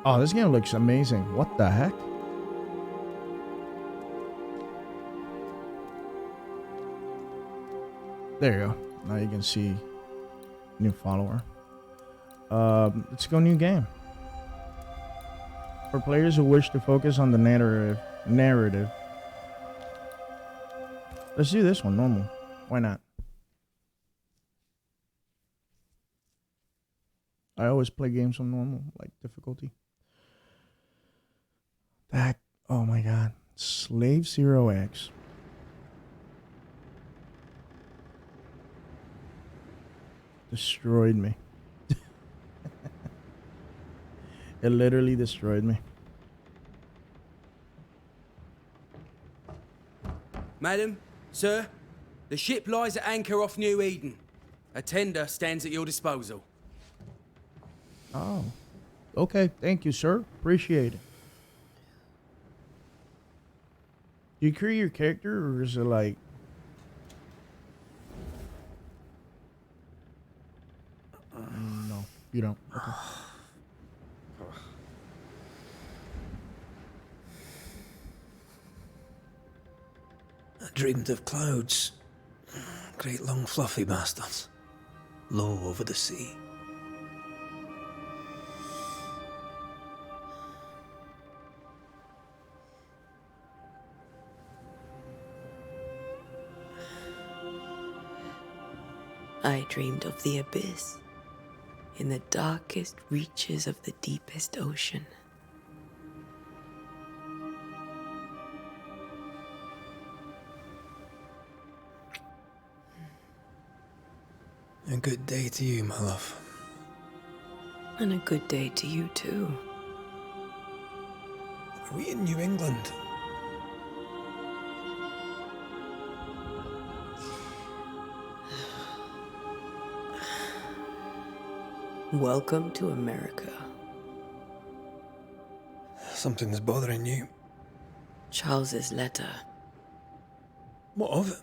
Oh, this game looks amazing. What the heck? There you go. Now you can see new follower. Let's go new game. For players who wish to focus on the narrative. Let's do this one normal. Why not? I always play games on normal, like difficulty. That, oh my god. Slave Zero X. Destroyed me. It literally destroyed me. Madam, sir, the ship lies at anchor off New Eden. A tender stands at your disposal. Oh. Okay, thank you, sir. Appreciate it. Do you create your character, or is it like... No, you don't. Okay. I dreamed of clouds. Great long fluffy bastards. Low over the sea. I dreamed of the abyss, in the darkest reaches of the deepest ocean. A good day to you, my love. And a good day to you, too. Are we in New England? Welcome to America. Something's bothering you. Charles's letter. What of it?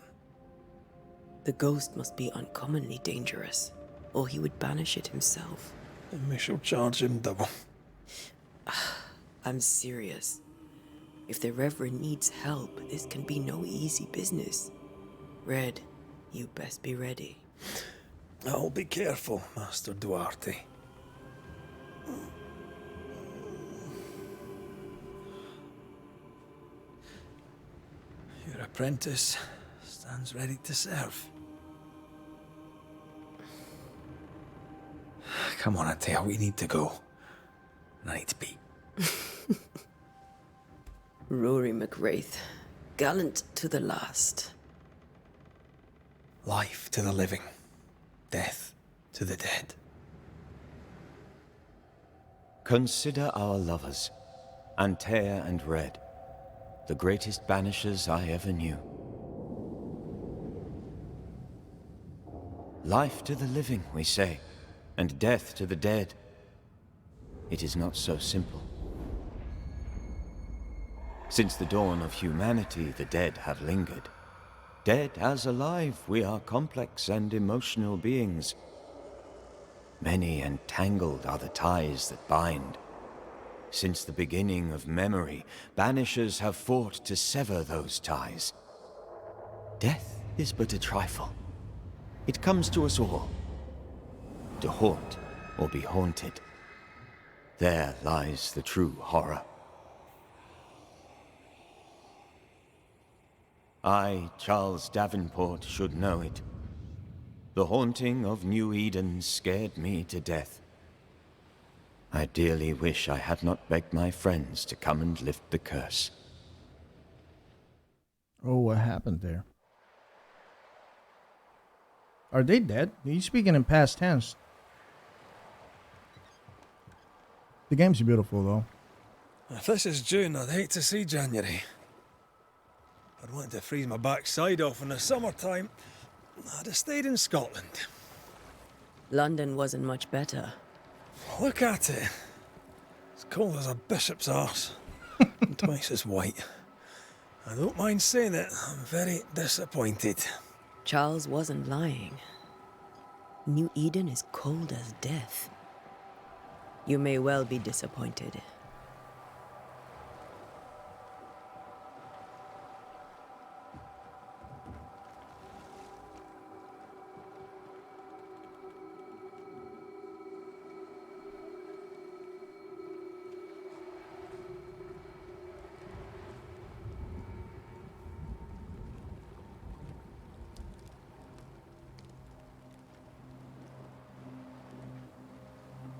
The ghost must be uncommonly dangerous, or he would banish it himself. And we shall charge him double. I'm serious. If the Reverend needs help, this can be no easy business. Red, you best be ready. I'll be careful, Master Duarte. Your apprentice stands ready to serve. Come on, Atea, we need to go. I need to be. Rory McWraith, gallant to the last. Life to the living, death to the dead. Consider our lovers, Antea and Red, the greatest banishers I ever knew. Life to the living, we say, and death to the dead. It is not so simple. Since the dawn of humanity, the dead have lingered. Dead as alive, we are complex and emotional beings. Many and tangled are the ties that bind. Since the beginning of memory, banishers have fought to sever those ties. Death is but a trifle. It comes to us all. To haunt or be haunted. There lies the true horror. I, Charles Davenport, should know it. The haunting of New Eden scared me to death. I dearly wish I had not begged my friends to come and lift the curse. Oh, what happened there? Are they dead? He's speaking in past tense. The game's beautiful, though. If this is June, I'd hate to see January. I'd want to freeze my backside off in the summertime. I'd have stayed in Scotland. London wasn't much better. Look at it. As cold as a bishop's arse. And twice as white. I don't mind saying it, I'm very disappointed. Charles wasn't lying. New Eden is cold as death. You may well be disappointed.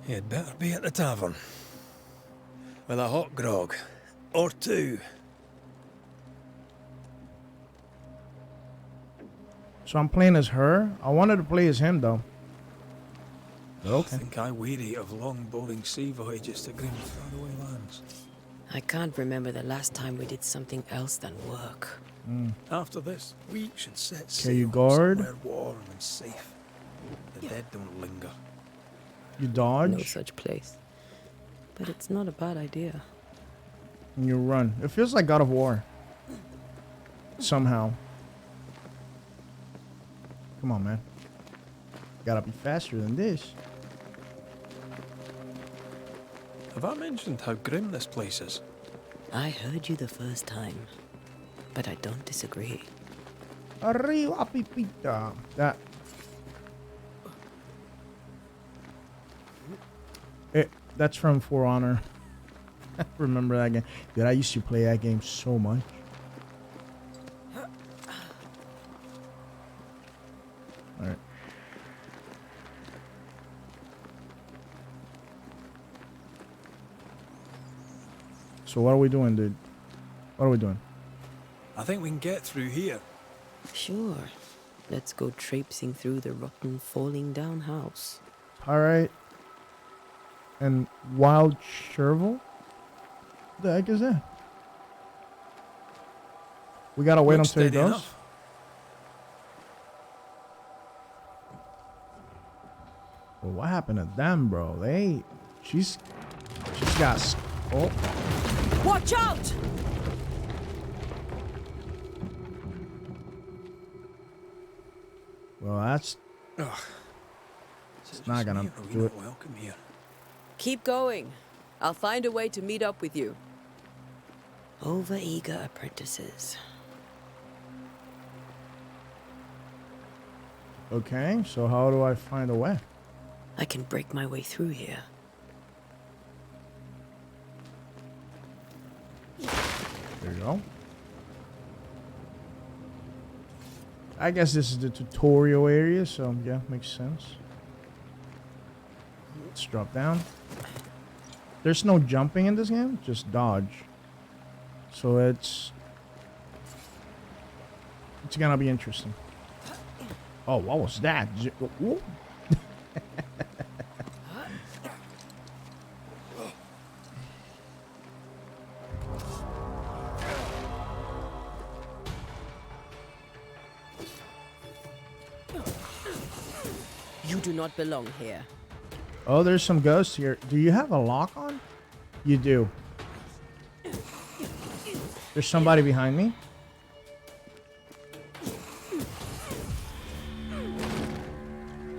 You'd better be at the tavern. With a hot grog. Or two. So I'm playing as her. I wanted to play as him though. But I okay. think I weary of long, boring sea voyages to grim, faraway lands. I can't remember the last time we did something else than work. After this, we should set Okay, you sail guard. somewhere warm and safe. The dead don't linger. You No dodge such place. But it's not a bad idea. and you run. It feels like God of War. Somehow. Come on, man. Gotta be faster than this. Have I mentioned how grim this place is? I heard you the first time, but I don't disagree. Arriba, pipita. That's from For Honor. Remember that game? Dude, I used to play that game so much. Alright. So what are we doing, dude? What are we doing? I think we can get through here. Sure. Let's go traipsing through the rotten, falling down house. Alright. And Wild Chervil? What the heck is that? We gotta wait Looks until he steady goes? enough. Well, what happened to them, bro? She's got... Oh. Watch out! Well, that's... Ugh. It's not gonna do it. Welcome here. Keep going. I'll find a way to meet up with you. Over-eager apprentices. Okay, so how do I find a way? I can break my way through here. There you go. I guess this is the tutorial area, so yeah, makes sense. Let's drop down. There's no jumping in this game, just dodge. So it's gonna be interesting. Oh, what was that? Whoop. You do not belong here. Oh, there's some ghosts here. Do you have a lock on? You do. There's somebody behind me.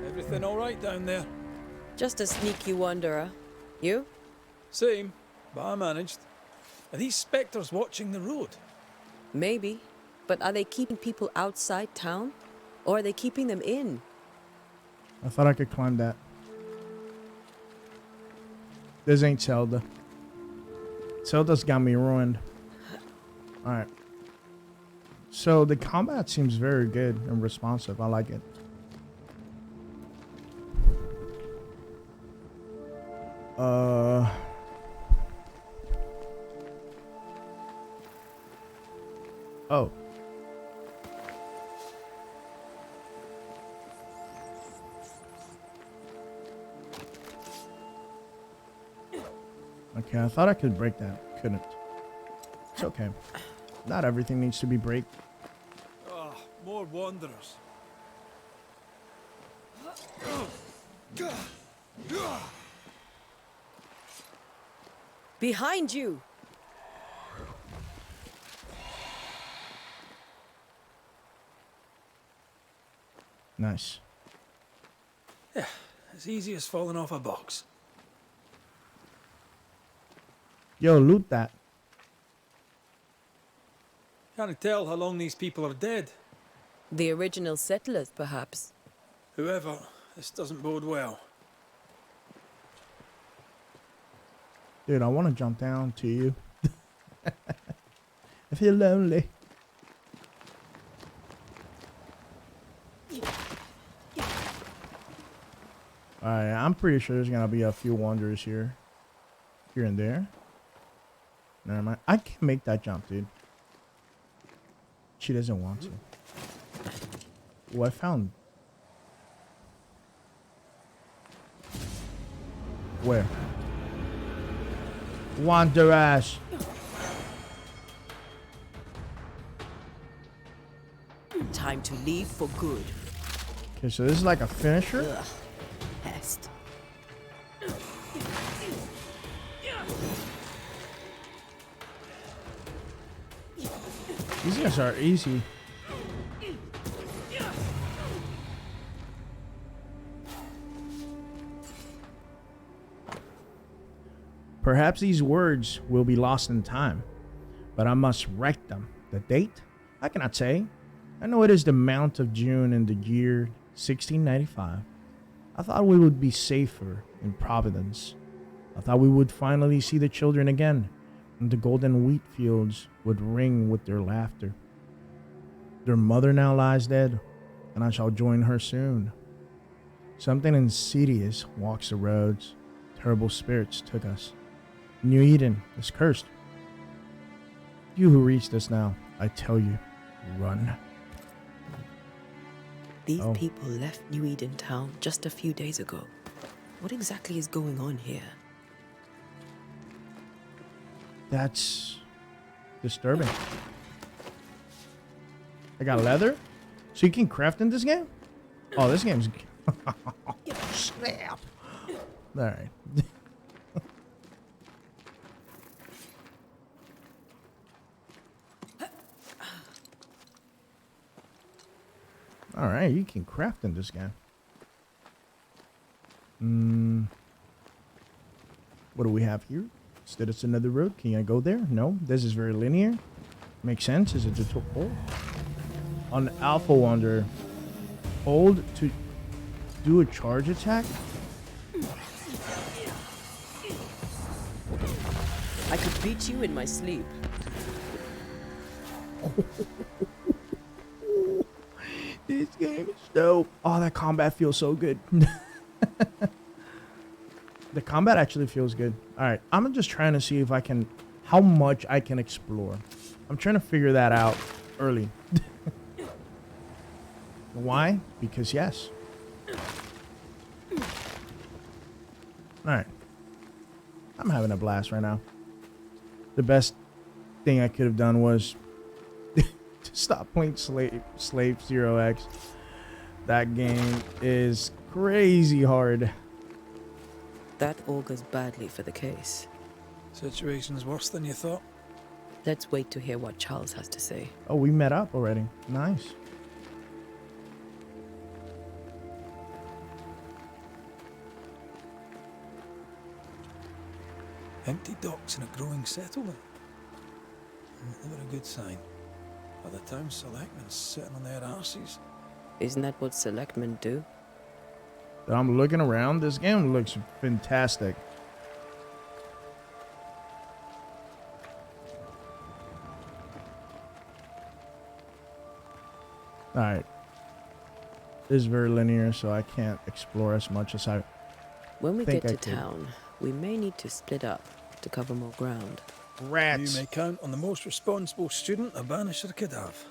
Everything all right down there? Just a sneaky wanderer. You? Same, but I managed. Are these spectres watching the road? Maybe. But are they keeping people outside town? Or are they keeping them in? I thought I could climb that. This ain't Zelda. Zelda's got me ruined. Alright. So the combat seems very good and responsive. I like it. Oh. Okay, I thought I could break that. Couldn't. It's okay. Not everything needs to be break. Ah, more wanderers. Behind you! Nice. Yeah, as easy as falling off a box. Yo, loot that. Can't tell how long these people are dead. The original settlers, perhaps. Whoever, this doesn't bode well. Dude, I want to jump down to you. I feel lonely. Alright, I'm pretty sure there's gonna be a few wanderers here. Here and there. Never mind. I can't make that jump, dude. She doesn't want to. Oh, I found... Where? Wanderers. Time to leave for good. Okay, so this is like a finisher? Ugh. Pest. These guys are easy. Perhaps these words will be lost in time, but I must write them. The date? I cannot say. I know it is the month of June in the year 1695. I thought we would be safer in Providence. I thought we would finally see the children again, and the golden wheat fields would ring with their laughter. Their mother now lies dead, and I shall join her soon. Something insidious walks the roads. Terrible spirits took us. New Eden is cursed. You who reached us now, I tell you, run. These people left New Eden Town just a few days ago. What exactly is going on here? That's disturbing. I got leather? So you can craft in this game? Oh, this game's... Snap. Alright. Alright, you can craft in this game. What do we have here? Instead it's another road. Can I go there? No. This is very linear. Makes sense. Is it the oh. On Alpha Wonder, hold to do a charge attack? I could beat you in my sleep. This game is dope. Oh, that combat feels so good. The combat actually feels good. Alright, I'm just trying to see if I can... How much I can explore. I'm trying to figure that out early. Why? Because yes. Alright. I'm having a blast right now. The best thing I could have done was... to stop playing Slave 0x. That game is crazy hard. That augurs badly for the case. Situation's worse than you thought. Let's wait to hear what Charles has to say. Oh, we met up already. Nice. Empty docks in a growing settlement. Never a good sign. Other town selectmen sitting on their arses. Isn't that what selectmen do? But I'm looking around. This game looks fantastic. Alright. This is very linear, so I can't explore as much as I... When we think get I to could. town, we may need to split up to cover more ground. Rats! You may count on the most responsible student a banisher could have.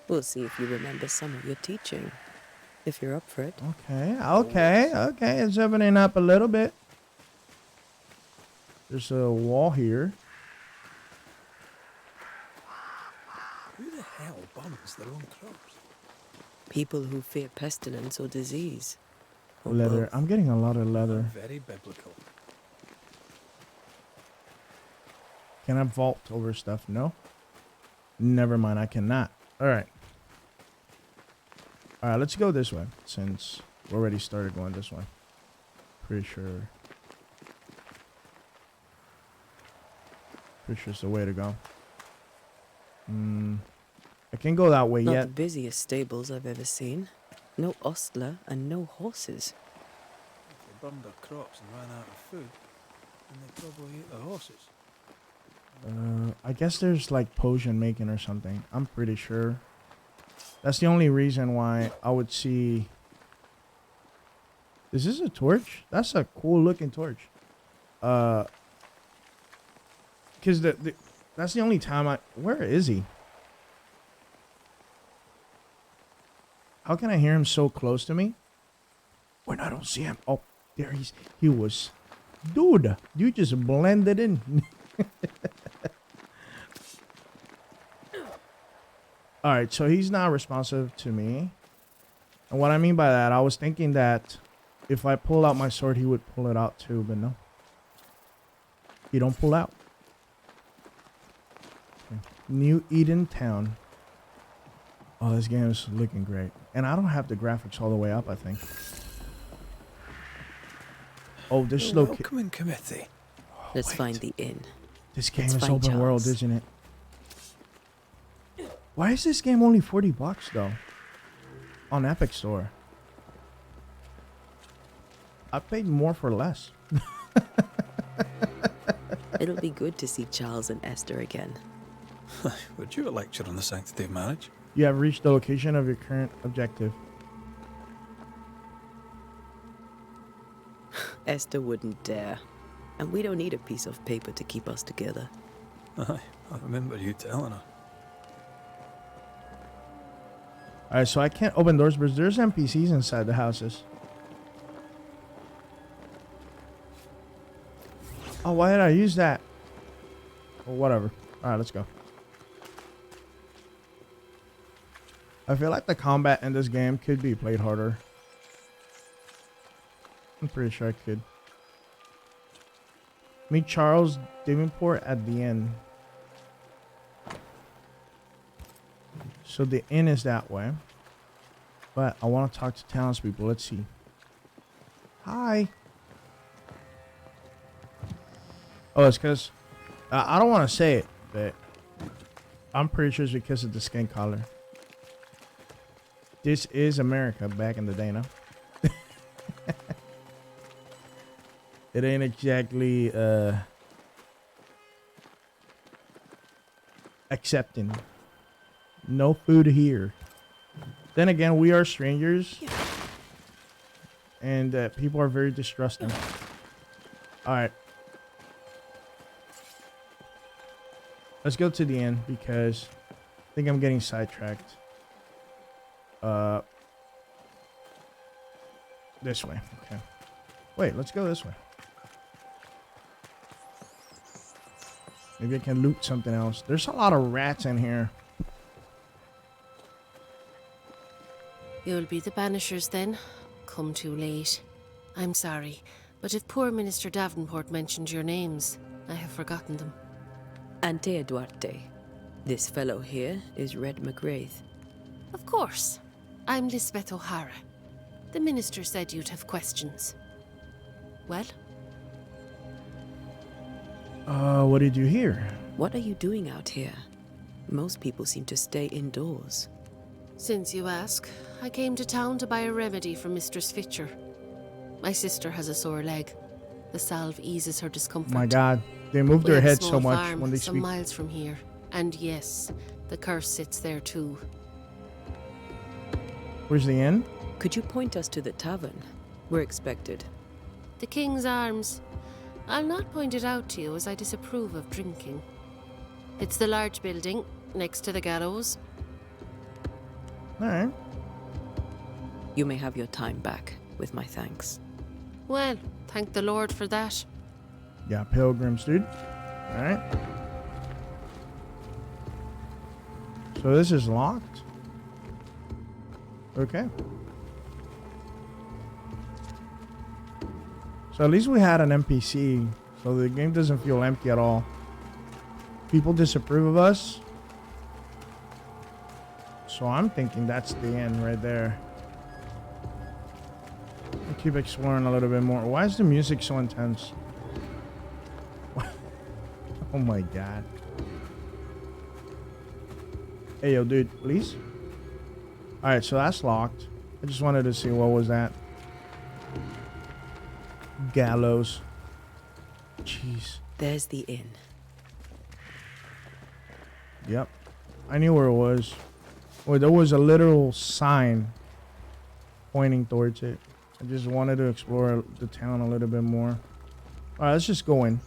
We'll see if you remember some of your teaching. If you're up for it. Okay. It's opening up a little bit. There's a wall here. Who the hell burns their own crops? People who fear pestilence or disease. Or Leather. both. I'm getting a lot of leather. Very biblical. Can I vault over stuff? No? Never mind, I cannot. Alright. Alright, let's go this way, since we already started going this way. Pretty sure. Pretty sure it's the way to go. I can't go that way Not yet. the busiest stables I've ever seen. No ostler and no horses. If they burned their crops and ran out of food, then they probably ate the horses. I guess there's like potion making or something. I'm pretty sure. That's the only reason why I would see. Is this a torch? That's a cool looking torch. Because that's the only time I. Where is he? How can I hear him so close to me when I don't see him? Oh, there he was. Dude, you just blended in. All right, so he's not responsive to me. And what I mean by that, I was thinking that if I pull out my sword, he would pull it out too, but no. He don't pull out. Okay. New Eden Town. Oh, this game is looking great. And I don't have the graphics all the way up, I think. Oh, this The location. welcoming committee. Let's find the inn. This game Let's is find open world, Charles. isn't it? Why is this game only $40 though? On Epic Store. I paid more for less. It'll be good to see Charles and Esther again. Would you a lecture on the sanctity of marriage? You have reached the location of your current objective. Esther wouldn't dare. And we don't need a piece of paper to keep us together. Aye, I remember you telling her. Alright, so I can't open doors, but there's NPCs inside the houses. Oh, why did I use that? Well, whatever. Alright, let's go. I feel like the combat in this game could be played harder. I'm pretty sure I could. Meet Charles Davenport at the end. So the inn is that way. But I want to talk to townspeople. Let's see. Hi. Oh, it's because... I don't want to say it, but... I'm pretty sure it's because of the skin color. This is America back in the day, no? It ain't exactly, accepting. No food here. Then again, we are strangers. And people are very distrusting. Alright. Let's go to the end because I think I'm getting sidetracked. This way. Okay. Wait, let's go this way. Maybe I can loot something else. There's a lot of rats in here. You'll be the banishers then? Come too late. I'm sorry, but if poor Minister Davenport mentioned your names, I have forgotten them. Antea Duarte. This fellow here is Red McGrath. Of course. I'm Lisbeth O'Hara. The minister said you'd have questions. Well? What did you hear? What are you doing out here? Most people seem to stay indoors. Since you ask, I came to town to buy a remedy for Mistress Fitcher. My sister has a sore leg. The salve eases her discomfort. My God, they move We their have a heads so small much farm when they some speak. miles from here. And yes, the curse sits there too. Where's the inn? Could you point us to the tavern? We're expected. The King's Arms. I'll not point it out to you as I disapprove of drinking. It's the large building next to the gallows. All right. You may have your time back, with my thanks. Well, thank the Lord for that. Yeah, pilgrims, dude. All right. So this is locked. Okay. So at least we had an NPC, so the game doesn't feel empty at all. People disapprove of us. So I'm thinking that's the end right there. I'll keep exploring a little bit more. Why is the music so intense? Oh my god. Hey, yo, dude, please? Alright, so that's locked. I just wanted to see what was that. Gallows. Jeez. There's the inn. Yep. I knew where it was. Well, there was a literal sign pointing towards it. I just wanted to explore the town a little bit more. Alright, let's just go in.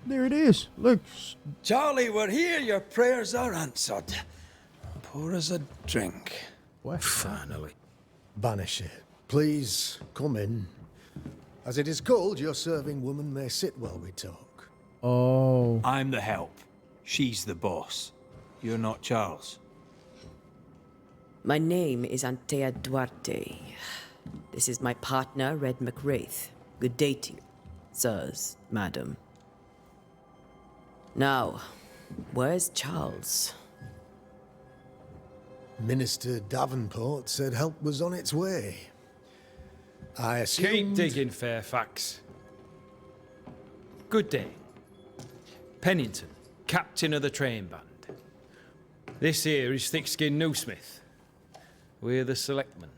There it is. Look. Charlie, we're here. Your prayers are answered. Pour us a drink. What? Finally. Banisher, please come in. As it is cold, your serving woman may sit while we talk. Oh. I'm the help. She's the boss. You're not Charles. My name is Antea Duarte. This is my partner, Red McWraith. Good day to you, sirs, madam. Now, where's Charles? Minister Davenport said help was on its way. I assumed... Keep digging, Fairfax. Good day. Pennington, captain of the train band. This here is Thickskin Newsmith. We're the selectmen.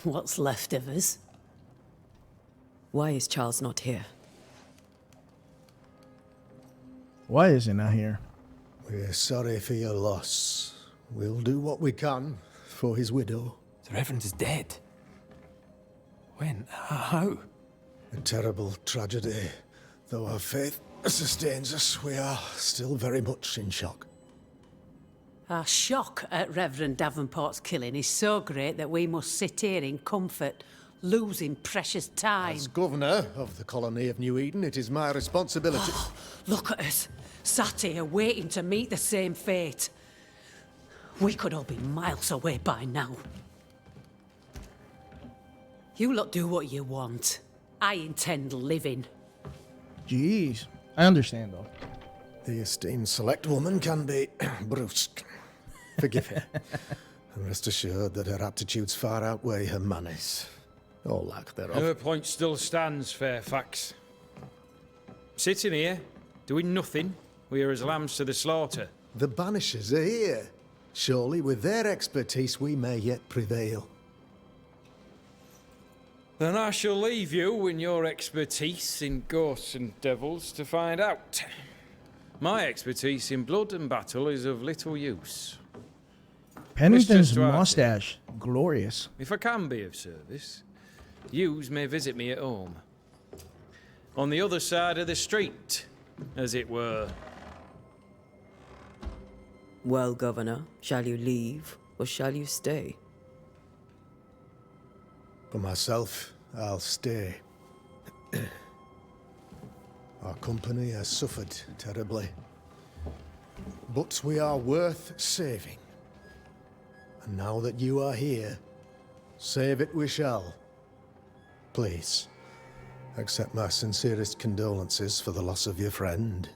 What's left of us? Why is Charles not here? Why is it not here? We're sorry for your loss. We'll do what we can for his widow. The Reverend is dead. When? How? A terrible tragedy. Though our faith sustains us, we are still very much in shock. Our shock at Reverend Davenport's killing is so great that we must sit here in comfort, losing precious time. As governor of the colony of New Eden, it is my responsibility... Look at us, sat here waiting to meet the same fate. We could all be miles away by now. You lot do what you want. I intend living. Jeez. I understand, though. The esteemed select woman can be brusque. Forgive her. And rest assured that her aptitudes far outweigh her manners. Or lack thereof. Her point still stands, Fairfax. Sitting here, doing nothing, we are as lambs to the slaughter. The Banishers are here. Surely with their expertise we may yet prevail. Then I shall leave you in your expertise in ghosts and devils to find out. My expertise in blood and battle is of little use. Pennington's Mr. Duarte. mustache. Glorious. If I can be of service, yous may visit me at home. On the other side of the street, as it were. Well, Governor, shall you leave or shall you stay? For myself, I'll stay. Our company has suffered terribly. But we are worth saving. And now that you are here, save it we shall. Please, accept my sincerest condolences for the loss of your friend.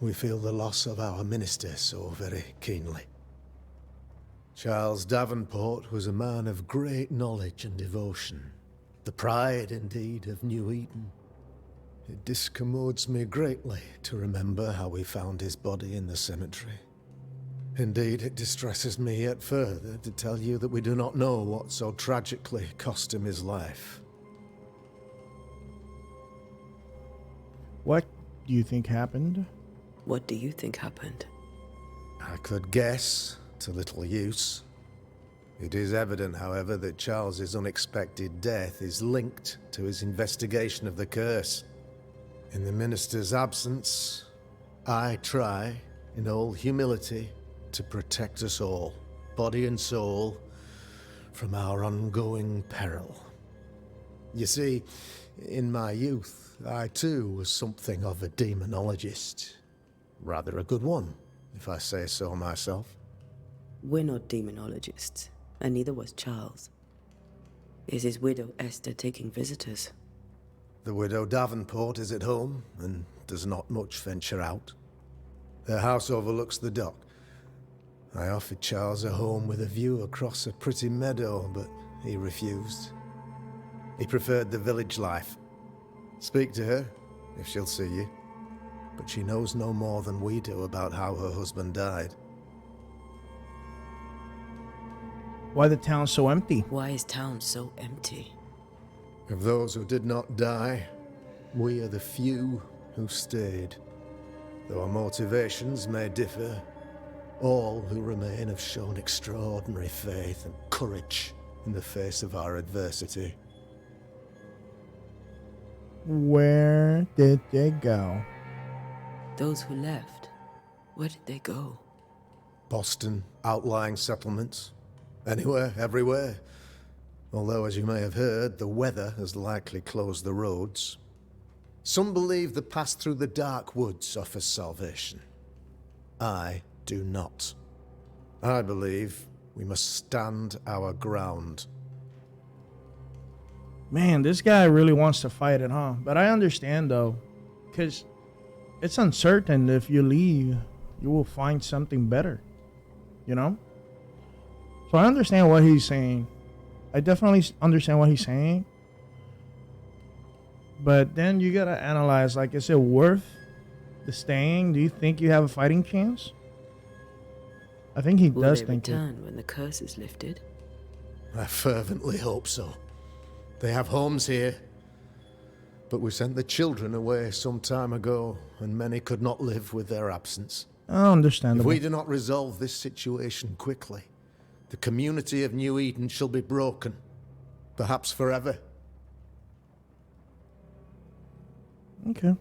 We feel the loss of our minister so very keenly. Charles Davenport was a man of great knowledge and devotion. The pride, indeed, of New Eden. It discommodes me greatly to remember how we found his body in the cemetery. Indeed, it distresses me yet further to tell you that we do not know what so tragically cost him his life. What do you think happened? What do you think happened? I could guess, to little use. It is evident, however, that Charles's unexpected death is linked to his investigation of the curse. In the minister's absence, I try, in all humility, to protect us all, body and soul, from our ongoing peril. You see, in my youth, I too was something of a demonologist. Rather a good one, if I say so myself. We're not demonologists, and neither was Charles. Is his widow Esther taking visitors? The widow Davenport is at home, and does not much venture out. Their house overlooks the dock. I offered Charles a home with a view across a pretty meadow, but he refused. He preferred the village life. Speak to her, if she'll see you. But she knows no more than we do about how her husband died. Why the town so empty? Why is town so empty? Of those who did not die, we are the few who stayed. Though our motivations may differ, all who remain have shown extraordinary faith and courage in the face of our adversity. Where did they go? Those who left, where did they go? Boston, outlying settlements. Anywhere, everywhere. Although, as you may have heard, the weather has likely closed the roads. Some believe the path through the dark woods offers salvation. I do not. I believe we must stand our ground. Man, this guy really wants to fight it, huh? But I understand, though, because it's uncertain if you leave, you will find something better, you know? So I understand what he's saying. I definitely understand what he's saying. But then you gotta analyze, like, is it worth the staying? Do you think you have a fighting chance? I think he Will does they think it. return when the curse is lifted? I fervently hope so. They have homes here. But we sent the children away some time ago, and many could not live with their absence. Oh, If understandable. we do not resolve this situation quickly, the community of New Eden shall be broken, perhaps forever. Okay.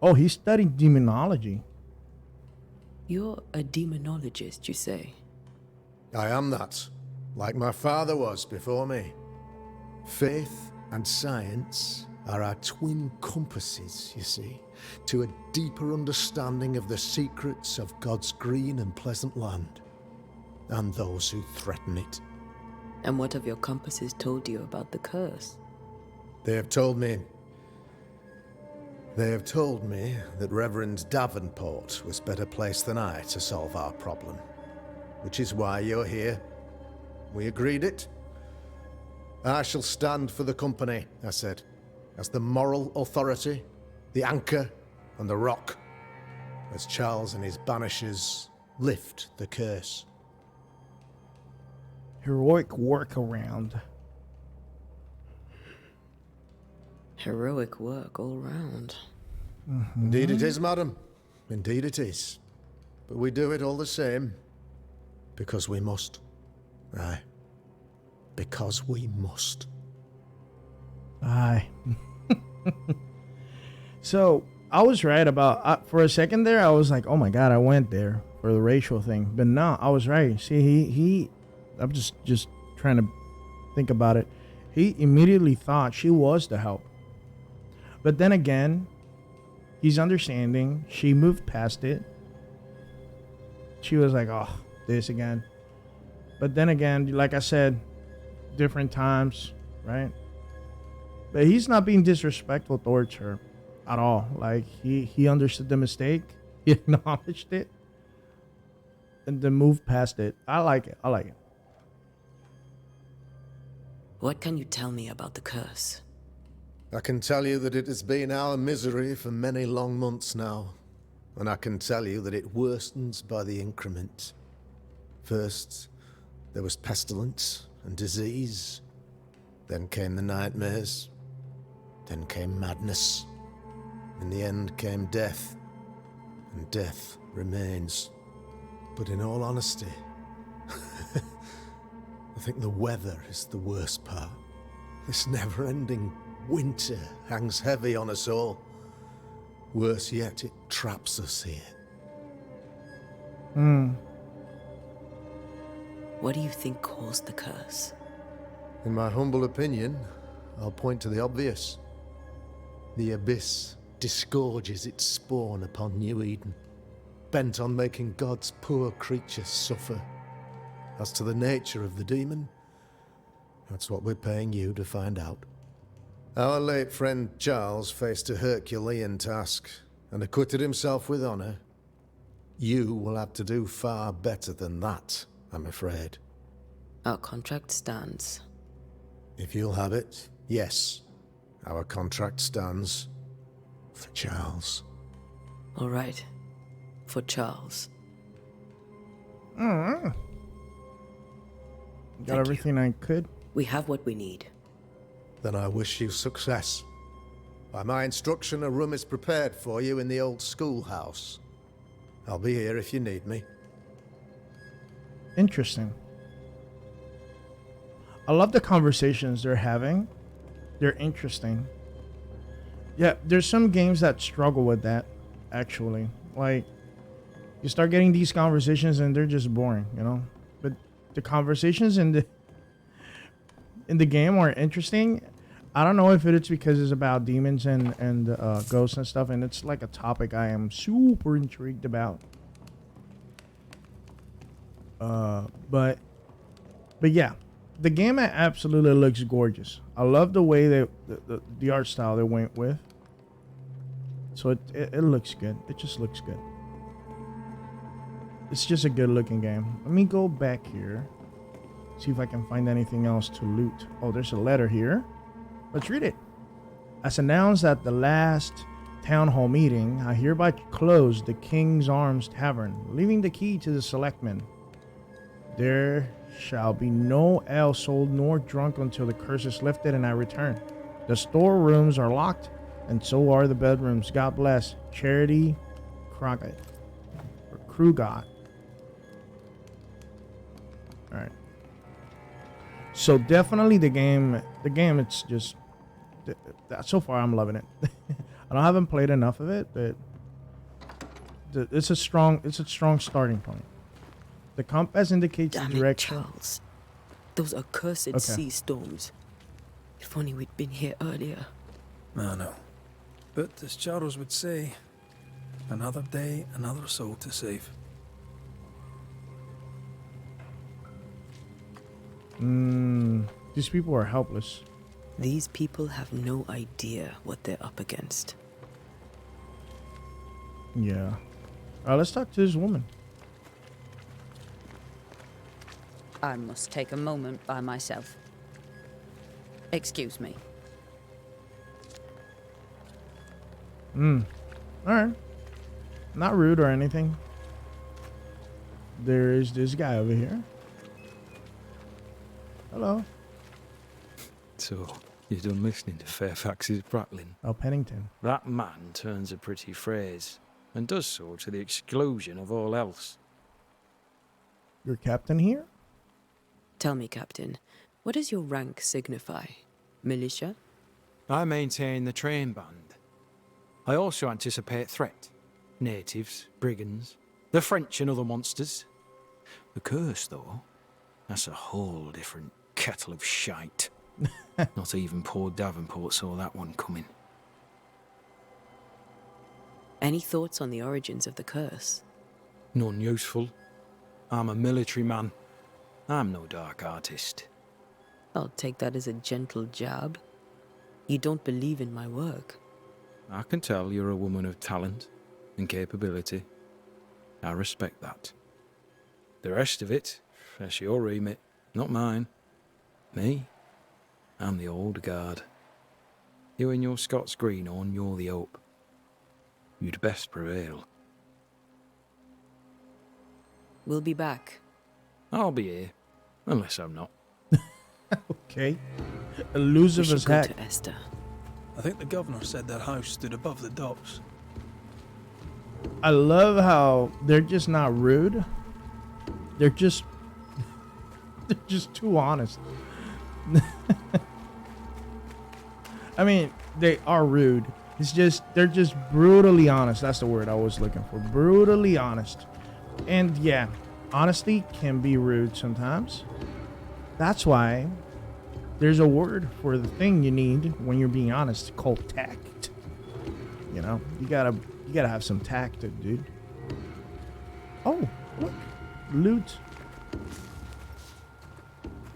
Oh, he studied demonology. You're a demonologist, you say? I am that, like my father was before me. Faith and science are our twin compasses, you see, to a deeper understanding of the secrets of God's green and pleasant land, and those who threaten it. And what have your compasses told you about the curse? They have told me that Reverend Davenport was better placed than I to solve our problem, which is why you're here. We agreed it. I shall stand for the company, I said, as the moral authority, the anchor, and the rock, as Charles and his banishers lift the curse. Heroic workaround. Heroic work all round. Indeed it is, madam. Indeed it is. But we do it all the same, because we must. Aye. Because we must. Aye. So I was right about for a second there. I was like, "Oh my God, I went there for the racial thing." But no, I was right. See, he. I'm just trying to think about it. He immediately thought she was the help. But then again, he's understanding. She moved past it. She was like, "Oh, this again." But then again, like I said, different times, right? But he's not being disrespectful towards her at all. Like he understood the mistake, he acknowledged it, and then moved past it. I like it. I like it. What can you tell me about the curse? I can tell you that it has been our misery for many long months now, and I can tell you that it worstens by the increment. First, there was pestilence and disease. Then came the nightmares. Then came madness. In the end came death. And death remains. But in all honesty, I think the weather is the worst part. This never-ending winter hangs heavy on us all. Worse yet, it traps us here. What do you think caused the curse? In my humble opinion, I'll point to the obvious. The Abyss disgorges its spawn upon New Eden, bent on making God's poor creatures suffer. As to the nature of the demon, that's what we're paying you to find out. Our late friend Charles faced a Herculean task and acquitted himself with honor. You will have to do far better than that, I'm afraid. Our contract stands. If you'll have it, yes. Our contract stands for Charles. All right. For Charles. Got Thank everything I could. We have what we need. Then I wish you success. By my instruction, a room is prepared for you in the old schoolhouse. I'll be here if you need me. Interesting. I love the conversations they're having. They're interesting. Yeah, there's some games that struggle with that, actually. Like, you start getting these conversations and they're just boring, you know? But the conversations in the game are interesting. I don't know if it's because it's about demons and ghosts and stuff, and it's like a topic I am super intrigued about. But yeah, the game absolutely looks gorgeous. I love the way that the art style they went with. So it looks good. It just looks good. It's just a good looking game. Let me go back here. See if I can find anything else to loot. Oh, there's a letter here. Let's read it. As announced at the last town hall meeting, I hereby close the King's Arms Tavern, leaving the key to the selectmen. There shall be no ale sold nor drunk until the curse is lifted and I return. The storerooms are locked, and so are the bedrooms. God bless. Charity Crockett. Or Krugot. Alright. So definitely the game, it's just... So far, I'm loving it. I haven't played enough of it, but it's a strong starting point. The compass indicates Damn the direction. it, Charles. Those accursed sea storms. If only we'd been here earlier. I know. But as Charles would say, another day, another soul to save. These people are helpless. These people have no idea what they're up against. Yeah. Alright, let's talk to this woman. I must take a moment by myself. Excuse me. Alright. Not rude or anything. There is this guy over here. Hello. So, you're done listening to Fairfax's prattling? Oh, Pennington. That man turns a pretty phrase, and does so to the exclusion of all else. Your captain here? Tell me, Captain, what does your rank signify? Militia? I maintain the train band. I also anticipate threat. Natives, brigands, the French and other monsters. The curse, though, that's a whole different kettle of shite. Not even poor Davenport saw that one coming. Any thoughts on the origins of the curse? None useful. I'm a military man. I'm no dark artist. I'll take that as a gentle jab. You don't believe in my work. I can tell you're a woman of talent and capability. I respect that. The rest of it, that's your remit, not mine. Me? I'm the old guard. You and your Scots greenhorn, you're the hope. You'd best prevail. We'll be back. I'll be here, unless I'm not. Okay. Elusive We should as go heck. to Esther. I think the governor said their house stood above the docks. I love how they're just not rude. They're just too honest. I mean, they are rude. It's just they're just brutally honest. That's the word I was looking for. Brutally honest. And yeah, honesty can be rude sometimes. That's why there's a word for the thing you need when you're being honest, called tact. You know, you gotta have some tact, dude. Oh, look, loot.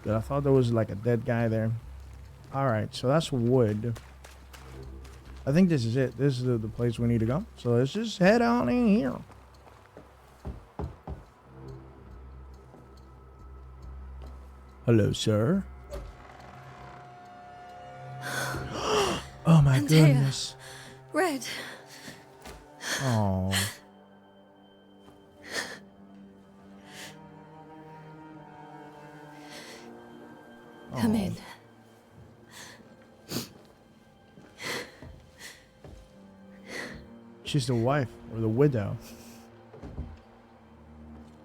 Good, I thought there was like a dead guy there. All right, so that's wood. I think this is it. This is the place we need to go. So let's just head on in here. Hello, sir. Oh my Antea. goodness. Red. Oh. Come in. She's the wife or the widow.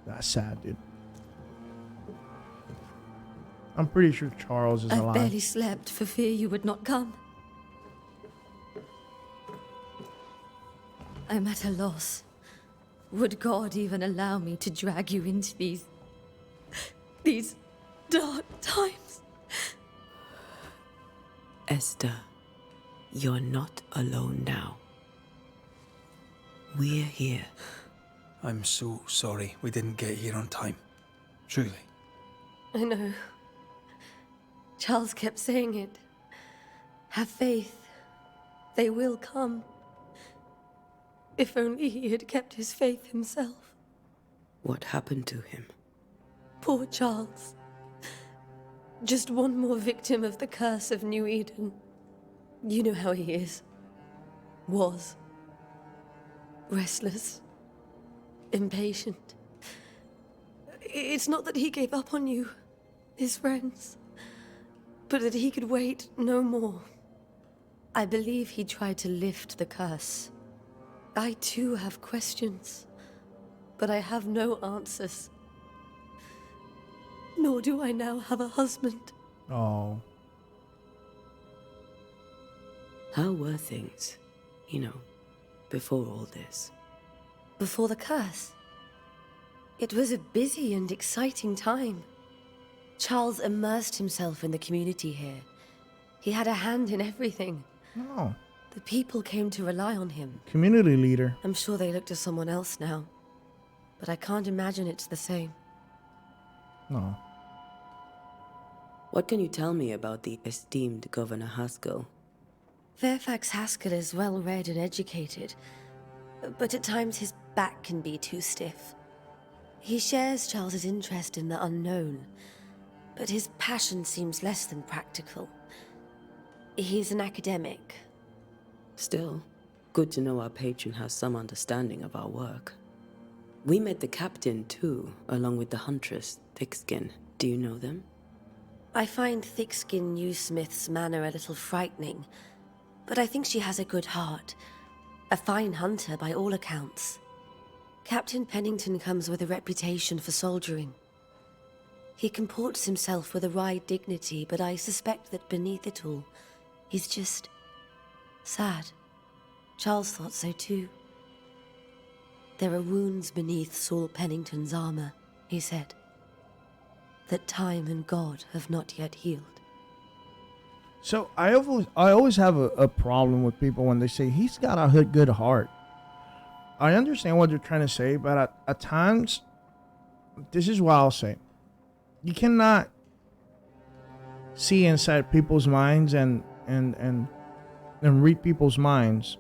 That's sad, dude. I'm pretty sure Charles is I've alive. barely slept for fear you would not come. I'm at a loss. Would God even allow me to drag you into these dark times? Esther, you're not alone now. We're here. I'm so sorry we didn't get here on time. Truly. I know. Charles kept saying it. Have faith. They will come. If only he had kept his faith himself. What happened to him? Poor Charles. Just one more victim of the curse of New Eden. You know how he is. Was. Restless. Impatient. It's not that he gave up on you, his friends, but that he could wait no more. I believe he tried to lift the curse. I too have questions, but I have no answers. Nor do I now have a husband. Oh. How were things, before all this? Before the curse? It was a busy and exciting time. Charles immersed himself in the community here. He had a hand in everything. Oh. The people came to rely on him. Community leader. I'm sure they look to someone else now, but I can't imagine it's the same. No. What can you tell me about the esteemed Governor Haskell? Fairfax Haskell is well read and educated, but at times his back can be too stiff. He shares Charles's interest in the unknown, but his passion seems less than practical. He's an academic. Still, good to know our patron has some understanding of our work. We met the captain too, along with the huntress, Thickskin. Do you know them? I find Thickskin Newsmith's manner a little frightening, but I think she has a good heart. A fine hunter by all accounts. Captain Pennington comes with a reputation for soldiering. He comports himself with a wry dignity, but I suspect that beneath it all, he's just sad. Charles thought so too. There are wounds beneath Saul Pennington's armor, he said, that time and God have not yet healed. So I always have a problem with people when they say he's got a good heart. I understand what they're trying to say, but at times, this is what I'll say. You cannot see inside people's minds and read people's minds.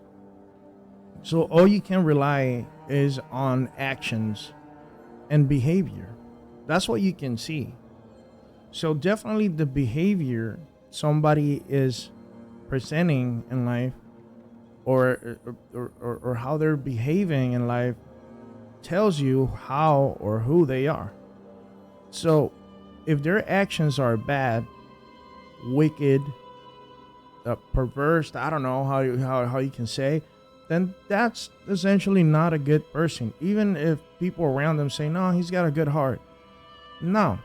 So all you can rely is on actions and behavior. That's what you can see. So definitely the behavior somebody is presenting in life or how they're behaving in life tells you how or who they are. So if their actions are bad, wicked, perverse, I don't know how you can say, then that's essentially not a good person. Even if people around them say, no, he's got a good heart. No,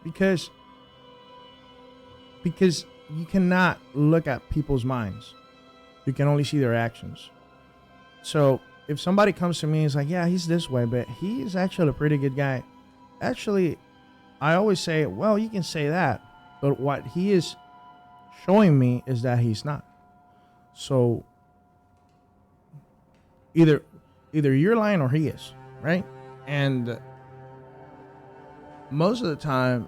because you cannot look at people's minds. You can only see their actions. So if somebody comes to me and is like, yeah, he's this way, but he's actually a pretty good guy. Actually, I always say, well, you can say that, but what he is showing me is that he's not. So either you're lying or he is, right? And most of the time,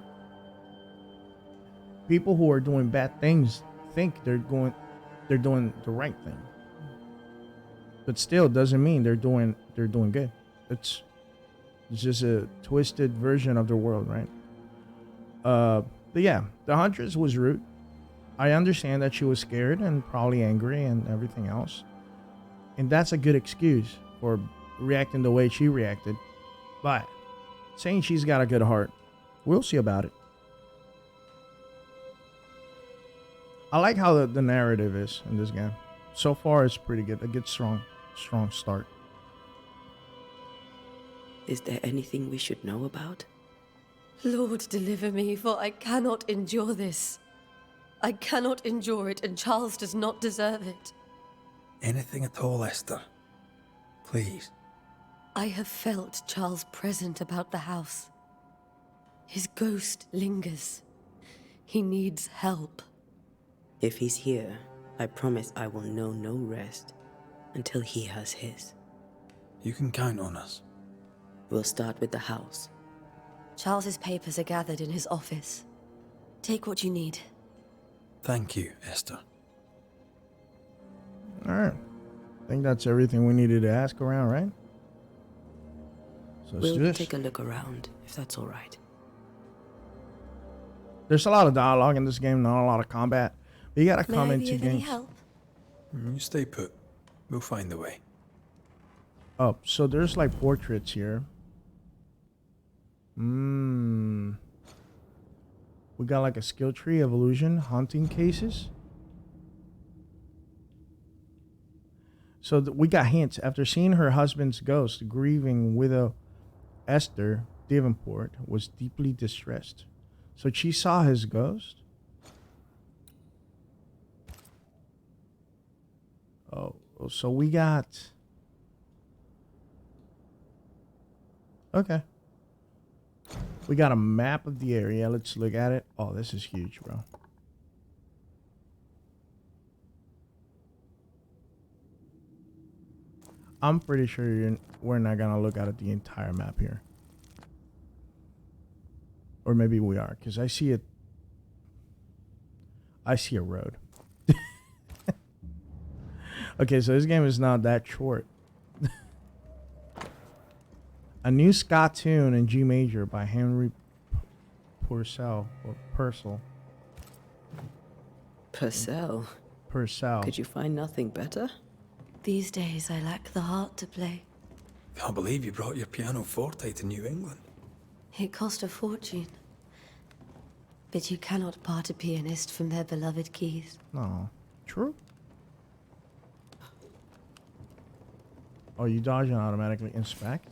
people who are doing bad things think they're doing the right thing, but still doesn't mean they're doing good. It's just a twisted version of the world, right? But yeah, the Huntress was rude. I understand that she was scared and probably angry and everything else. And that's a good excuse for reacting the way she reacted. But saying she's got a good heart, we'll see about it. I like how the narrative is in this game. So far, it's pretty good. A good, strong start. Is there anything we should know about? Lord, deliver me, for I cannot endure this. I cannot endure it, and Charles does not deserve it. Anything at all, Esther. Please. I have felt Charles present about the house. His ghost lingers. He needs help. If he's here, I promise I will know no rest until he has his. You can count on us. We'll start with the house. Charles's papers are gathered in his office. Take what you need. Thank you, Esther. Alright. I think that's everything we needed to ask around, right? So let's do We'll this. take a look around, if that's all right. There's a lot of dialogue in this game, not a lot of combat. But you gotta come into games. You stay put. We'll find a way. Oh, so there's like portraits here. We got like a skill tree, evolution, hunting cases. So we got hints. After seeing her husband's ghost, grieving widow Esther Davenport was deeply distressed. So she saw his ghost? Oh, so we got... Okay. We got a map of the area. Let's look at it. Oh, this is huge, bro. I'm pretty sure we're not gonna look at the entire map here. Or maybe we are, because I see it. I see a road. Okay, so this game is not that short. A new ska tune in G major by Henry Purcell or Purcell. Purcell? Purcell. Could you find nothing better? These days, I lack the heart to play. Can't believe you brought your pianoforte to New England. It cost a fortune. But you cannot part a pianist from their beloved keys. No. True. Oh, you dodge and automatically inspect?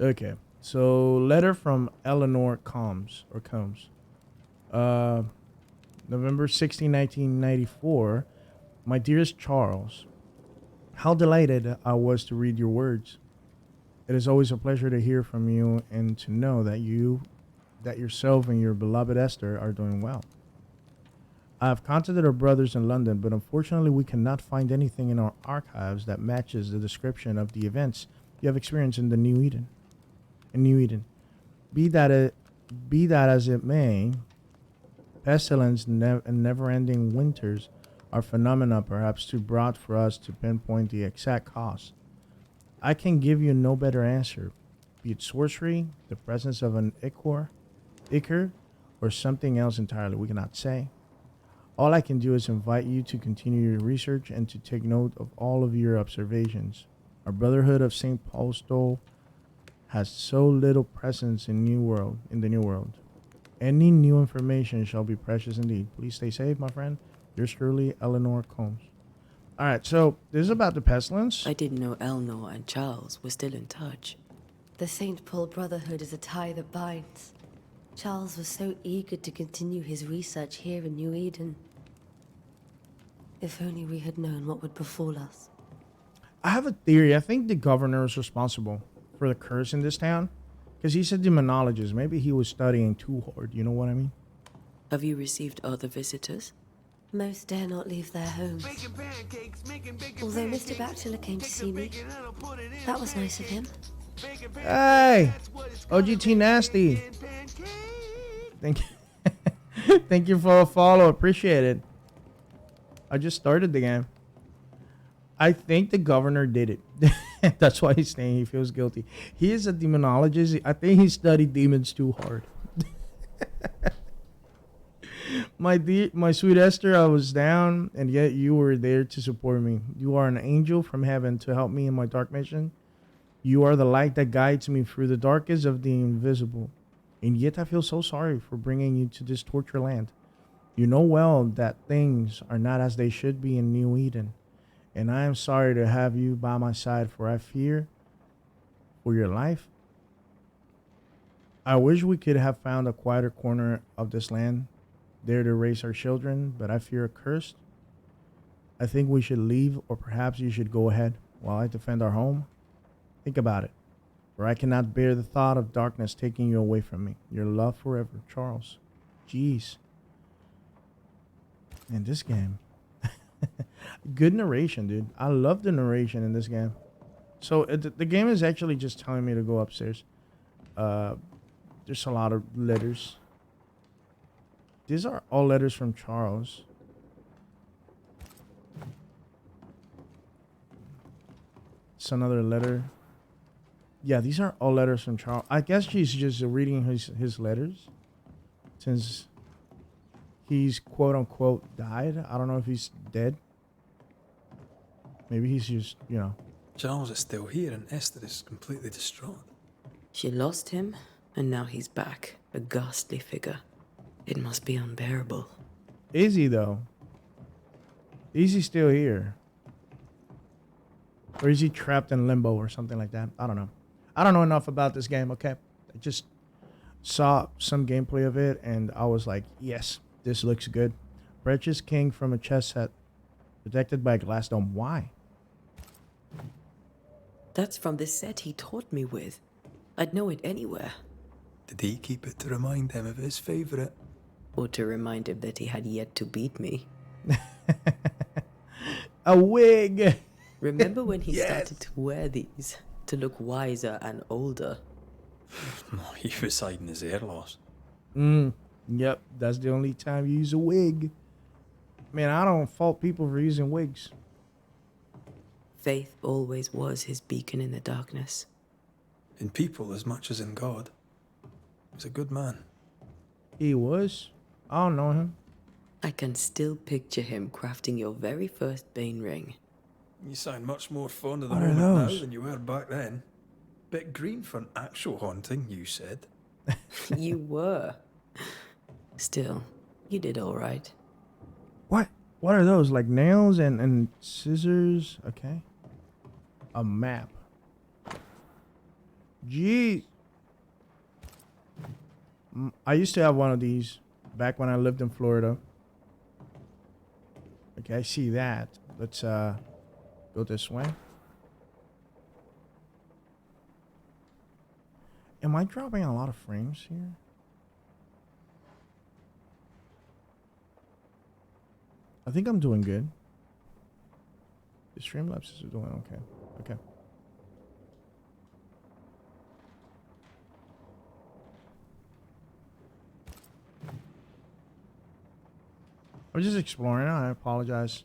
Okay. So, letter from Eleanor Combs. November 16, 1994. My dearest Charles, how delighted I was to read your words. It is always a pleasure to hear from you and to know that yourself and your beloved Esther are doing well. I have contacted our brothers in London, but unfortunately we cannot find anything in our archives that matches the description of the events you have experienced in New Eden. Be that as it may, pestilence and never-ending winters are phenomena perhaps too broad for us to pinpoint the exact cause. I can give you no better answer, be it sorcery, the presence of an ichor, or something else entirely we cannot say. All I can do is invite you to continue your research and to take note of all of your observations. Our Brotherhood of St. Paul's Dole has so little presence in the New World. Any new information shall be precious indeed. Please stay safe, my friend. Yours truly, Eleanor Combs. All right, so this is about the pestilence. I didn't know Eleanor and Charles were still in touch. The St. Paul Brotherhood is a tie that binds. Charles was so eager to continue his research here in New Eden. If only we had known what would befall us. I have a theory. I think the governor is responsible for the curse in this town. Because he's a demonologist. Maybe he was studying too hard. You know what I mean? Have you received other visitors? Most dare not leave their homes. Although Mr. Bachelor came to see me. That was nice of him. Hey! OGT Nasty. Thank you. Thank you for a follow. Appreciate it. I just started the game. I think the governor did it. That's why he's saying he feels guilty. He is a demonologist. I think he studied demons too hard. My sweet Esther, I was down, and yet you were there to support me. You are an angel from heaven to help me in my dark mission. You are the light that guides me through the darkest of the invisible. And yet I feel so sorry for bringing you to this torture land. You know well that things are not as they should be in New Eden. And I am sorry to have you by my side, for I fear for your life. I wish we could have found a quieter corner of this land, there to raise our children, but I fear cursed. I think we should leave, or perhaps you should go ahead while I defend our home. Think about it, for I cannot bear the thought of darkness taking you away from me. Your love forever, Charles. Jeez. In this game. Good narration, dude. I love the narration in this game. So the game is actually just telling me to go upstairs. There's a lot of letters. These are all letters from Charles. It's another letter. Yeah, these are all letters from Charles. I guess she's just reading his letters, since he's quote unquote died. I don't know if he's dead. Maybe he's just, you know. Charles is still here and Esther is completely distraught. She lost him, and now he's back, a ghastly figure. It must be unbearable. Is he, though? Is he still here? Or is he trapped in limbo or something like that? I don't know. I don't know enough about this game, okay? I just saw some gameplay of it, and I was like, yes, this looks good. Precious King from a chess set, protected by a glass dome. Why? That's from the set he taught me with. I'd know it anywhere. Did he keep it to remind him of his favourite? Or to remind him that he had yet to beat me. A wig! Remember when he Yes. started to wear these? To look wiser and older. Oh, he was hiding his hair loss. Yep, that's the only time you use a wig. Man, I don't fault people for using wigs. Faith always was his beacon in the darkness. In people as much as in God. He was a good man. He was? I don't know him. I can still picture him crafting your very first Bane ring. You sound much more fond of the What are moment now those? than you were back then. Bit green for an actual haunting, you said. You were. Still, you did all right. What? What are those? Like nails and scissors? Okay. A map. Gee. I used to have one of these back when I lived in Florida. Okay, I see that. Let's go this way. Am I dropping a lot of frames here? I think I'm doing good. The Streamlabs is doing okay. Okay. I'm just exploring. I apologize.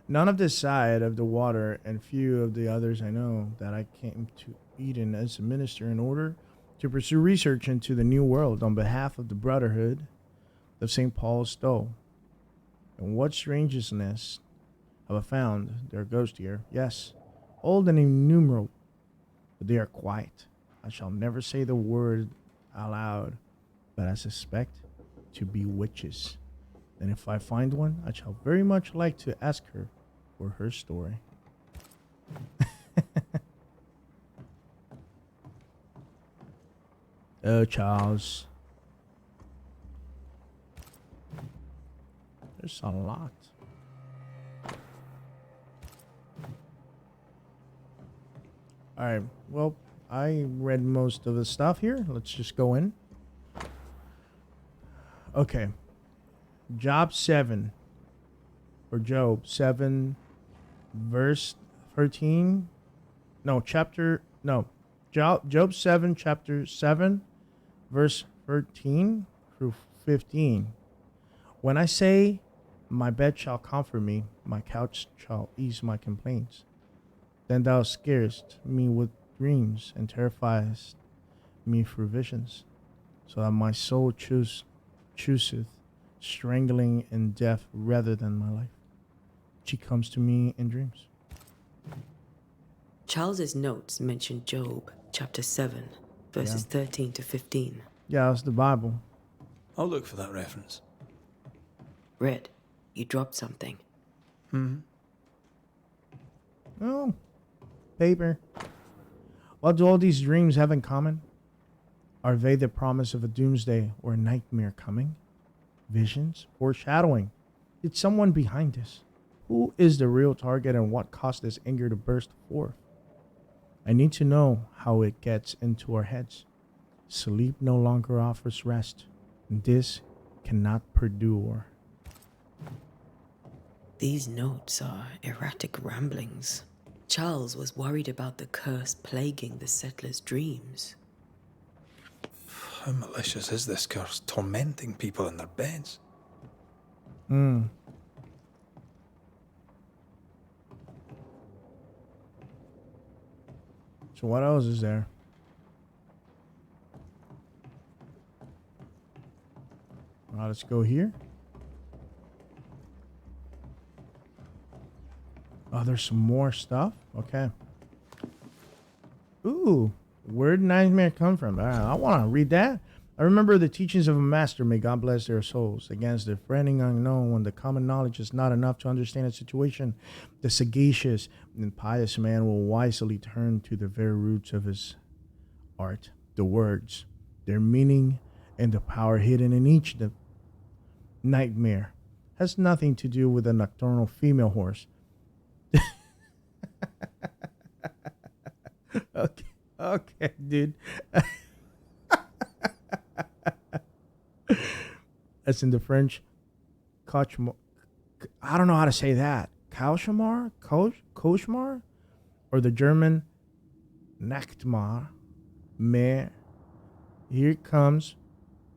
None of this side of the water and few of the others I know that I came to Eden as a minister in order to pursue research into the new world on behalf of the Brotherhood of St. Paul's Stowe. And what strangeness have I found? There are ghosts here. Yes, old and innumerable, but they are quiet. I shall never say the word aloud, but I suspect to be witches. And if I find one, I shall very much like to ask her for her story. Oh, Charles. There's a lot. Alright, well, I read most of the stuff here. Let's just go in. Okay. Job 7. Or Job 7, verse 13. No, chapter. No. Job 7, chapter 7, verse 13 through 15. When I say, my bed shall comfort me, my couch shall ease my complaints, then thou scarest me with dreams and terrifiest me through visions, so that my soul chooseth strangling and death rather than my life. She comes to me in dreams. Charles's notes mention Job, chapter 7, verses 13 to 15. Yeah, that's the Bible. I'll look for that reference. Red, you dropped something. Oh, paper. What do all these dreams have in common? Are they the promise of a doomsday or a nightmare coming? Visions? Foreshadowing? Did someone behind this? Who is the real target and what caused this anger to burst forth? I need to know how it gets into our heads. Sleep no longer offers rest, and this cannot perdure. These notes are erratic ramblings. Charles was worried about the curse plaguing the settlers' dreams. How malicious is this curse, tormenting people in their beds? So what else is there? Let's go here. Oh, there's some more stuff. Okay. Ooh, where did nightmare come from? I want to read that. I remember the teachings of a master, may God bless their souls, against the fretting unknown when the common knowledge is not enough to understand a situation. The sagacious and pious man will wisely turn to the very roots of his art, the words, their meaning, and the power hidden in each. The nightmare has nothing to do with a nocturnal female horse. Okay, dude. That's in the French. Cauchemar. I don't know how to say that. Cauchemar? Cauchemar? Or the German Nachtmar. Mare. Here it comes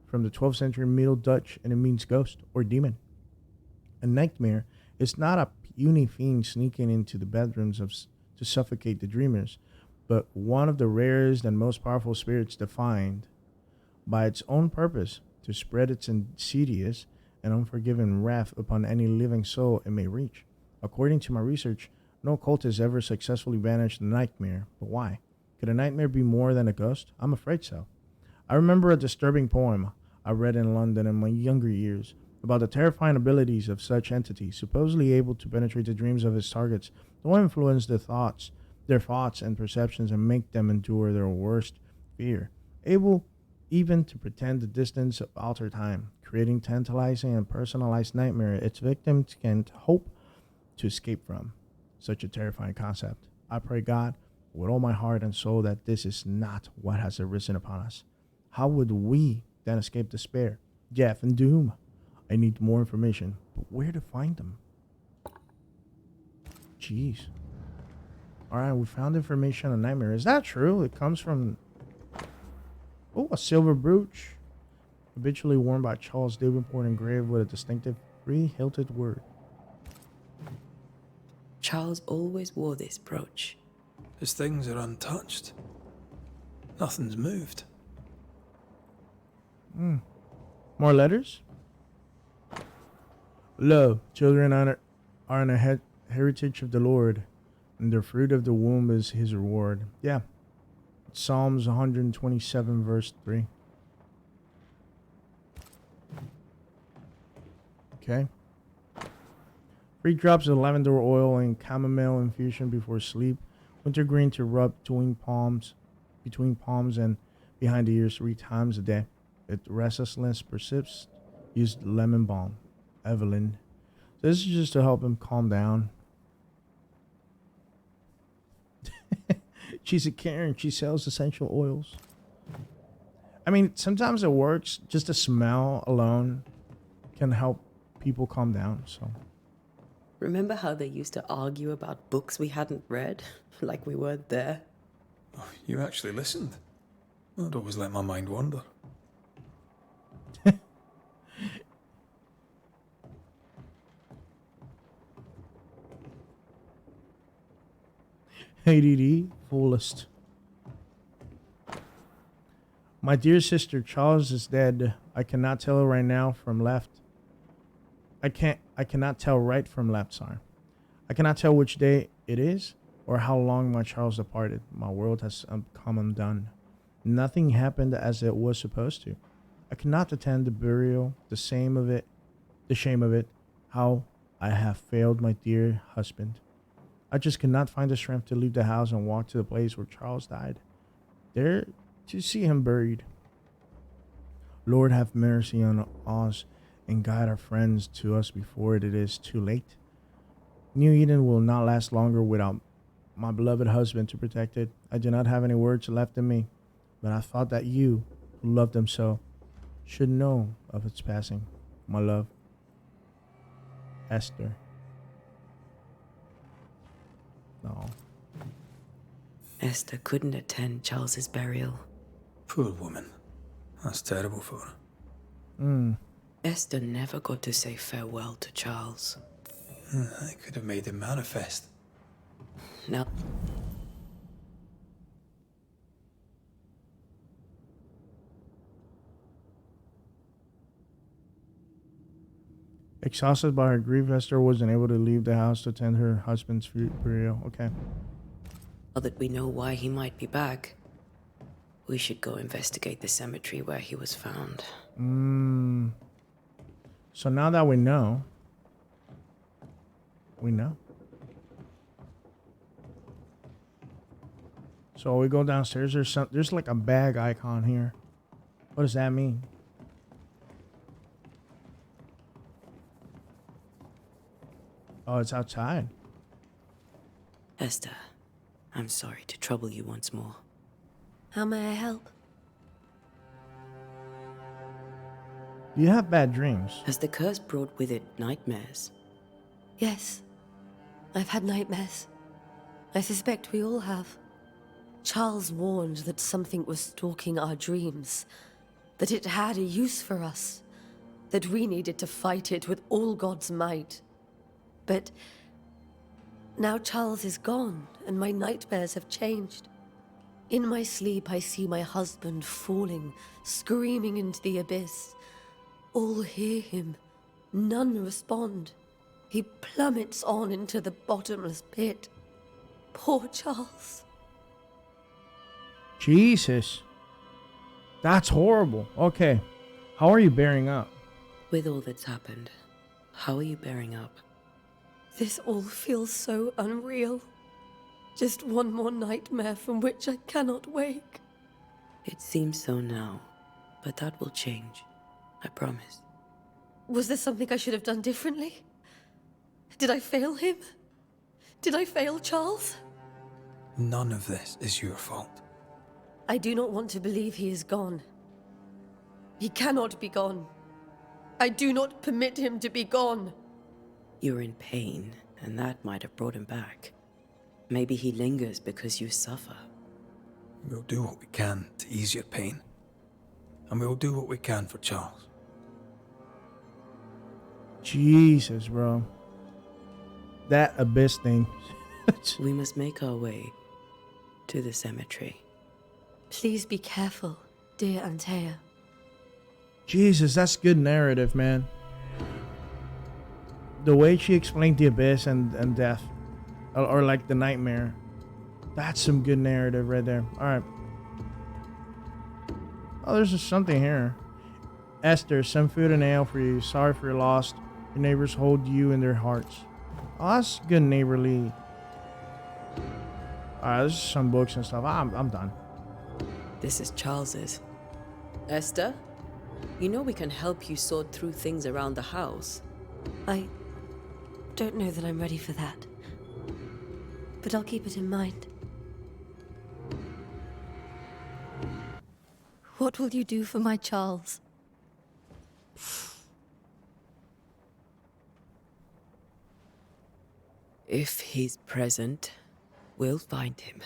from the 12th century Middle Dutch, and it means ghost or demon. A nightmare is not a puny fiend sneaking into the bedrooms to suffocate the dreamers, but one of the rarest and most powerful spirits defined by its own purpose to spread its insidious and unforgiving wrath upon any living soul it may reach. According to my research, no cult has ever successfully banished the nightmare. But why? Could a nightmare be more than a ghost? I'm afraid so. I remember a disturbing poem I read in London in my younger years about the terrifying abilities of such entities, supposedly able to penetrate the dreams of its targets, to influence their thoughts and perceptions and make them endure their worst fear, able even to pretend the distance of altered time, creating tantalizing and personalized nightmare its victims can't hope to escape from. Such a terrifying concept. I pray God with all my heart and soul that this is not what has arisen upon us. How would we then escape despair, death, and doom? I need more information, but where to find them? Jeez. Alright, we found information on nightmare. Is that true? It comes from... Oh, a silver brooch. Habitually worn by Charles Davenport, engraved with a distinctive three-hilted word. Charles always wore this brooch. His things are untouched. Nothing's moved. More letters? Lo, children are an heritage of the Lord, and the fruit of the womb is his reward. Yeah. Psalms 127, verse 3. Okay. 3 drops of lavender oil and chamomile infusion before sleep. Wintergreen to rub between palms and behind the ears 3 times a day. If restlessness persists, use lemon balm. Evelyn. So this is just to help him calm down. She's a Karen. She sells essential oils. I mean, sometimes it works. Just the smell alone can help people calm down. So, Remember how they used to argue about books we hadn't read? Like we weren't there? Oh, you actually listened. I'd always let my mind wander. ADD fullest. My dear sister Charles is dead. I cannot tell right now from left. I cannot tell right from left, sorry. I cannot tell which day it is or how long my Charles departed. My world has come undone. Nothing happened as it was supposed to. I cannot attend the burial, the shame of it, how I have failed my dear husband. I just cannot find the strength to leave the house and walk to the place where Charles died, there to see him buried. Lord, have mercy on us and guide our friends to us before it is too late. New Eden will not last longer without my beloved husband to protect it. I do not have any words left in me, but I thought that you, who loved him so, should know of its passing. My love, Esther. No. Esther couldn't attend Charles's burial. Poor woman. That's terrible for her. Esther never got to say farewell to Charles. I could have made him manifest. Now, exhausted by her grief, Esther wasn't able to leave the house to attend her husband's burial. Okay. now that we know why he might be back, we should go investigate the cemetery where he was found. So now that we know. So we go downstairs. There's like a bag icon here. What does that mean? Oh, it's outside. Esther, I'm sorry to trouble you once more. How may I help? Do you have bad dreams? Has the curse brought with it nightmares? Yes. I've had nightmares. I suspect we all have. Charles warned that something was stalking our dreams, that it had a use for us, that we needed to fight it with all God's might. But now Charles is gone, and my nightmares have changed. In my sleep, I see my husband falling, screaming into the abyss. All hear him. None respond. He plummets on into the bottomless pit. Poor Charles. Jesus. That's horrible. Okay. How are you bearing up? With all that's happened, how are you bearing up? This all feels so unreal. Just one more nightmare from which I cannot wake. It seems so now, but that will change. I promise. Was there something I should have done differently? Did I fail him? Did I fail Charles? None of this is your fault. I do not want to believe he is gone. He cannot be gone. I do not permit him to be gone. You're in pain, and that might have brought him back. Maybe he lingers because you suffer. We'll do what we can to ease your pain. And we'll do what we can for Charles. Jesus, bro. That abyss thing. We must make our way to the cemetery. Please be careful, dear Antea. Jesus, that's good narrative, man. The way she explained the abyss and death, or like the nightmare, that's some good narrative right there. All right. Oh, there's just something here. Esther, some food and ale for you. Sorry for your loss. Your neighbors hold you in their hearts. Oh, that's good neighborly. All right, there's some books and stuff. I'm done. This is Charles's. Esther, you know we can help you sort through things around the house. I don't know that I'm ready for that. But I'll keep it in mind. What will you do for my Charles? If he's present, we'll find him.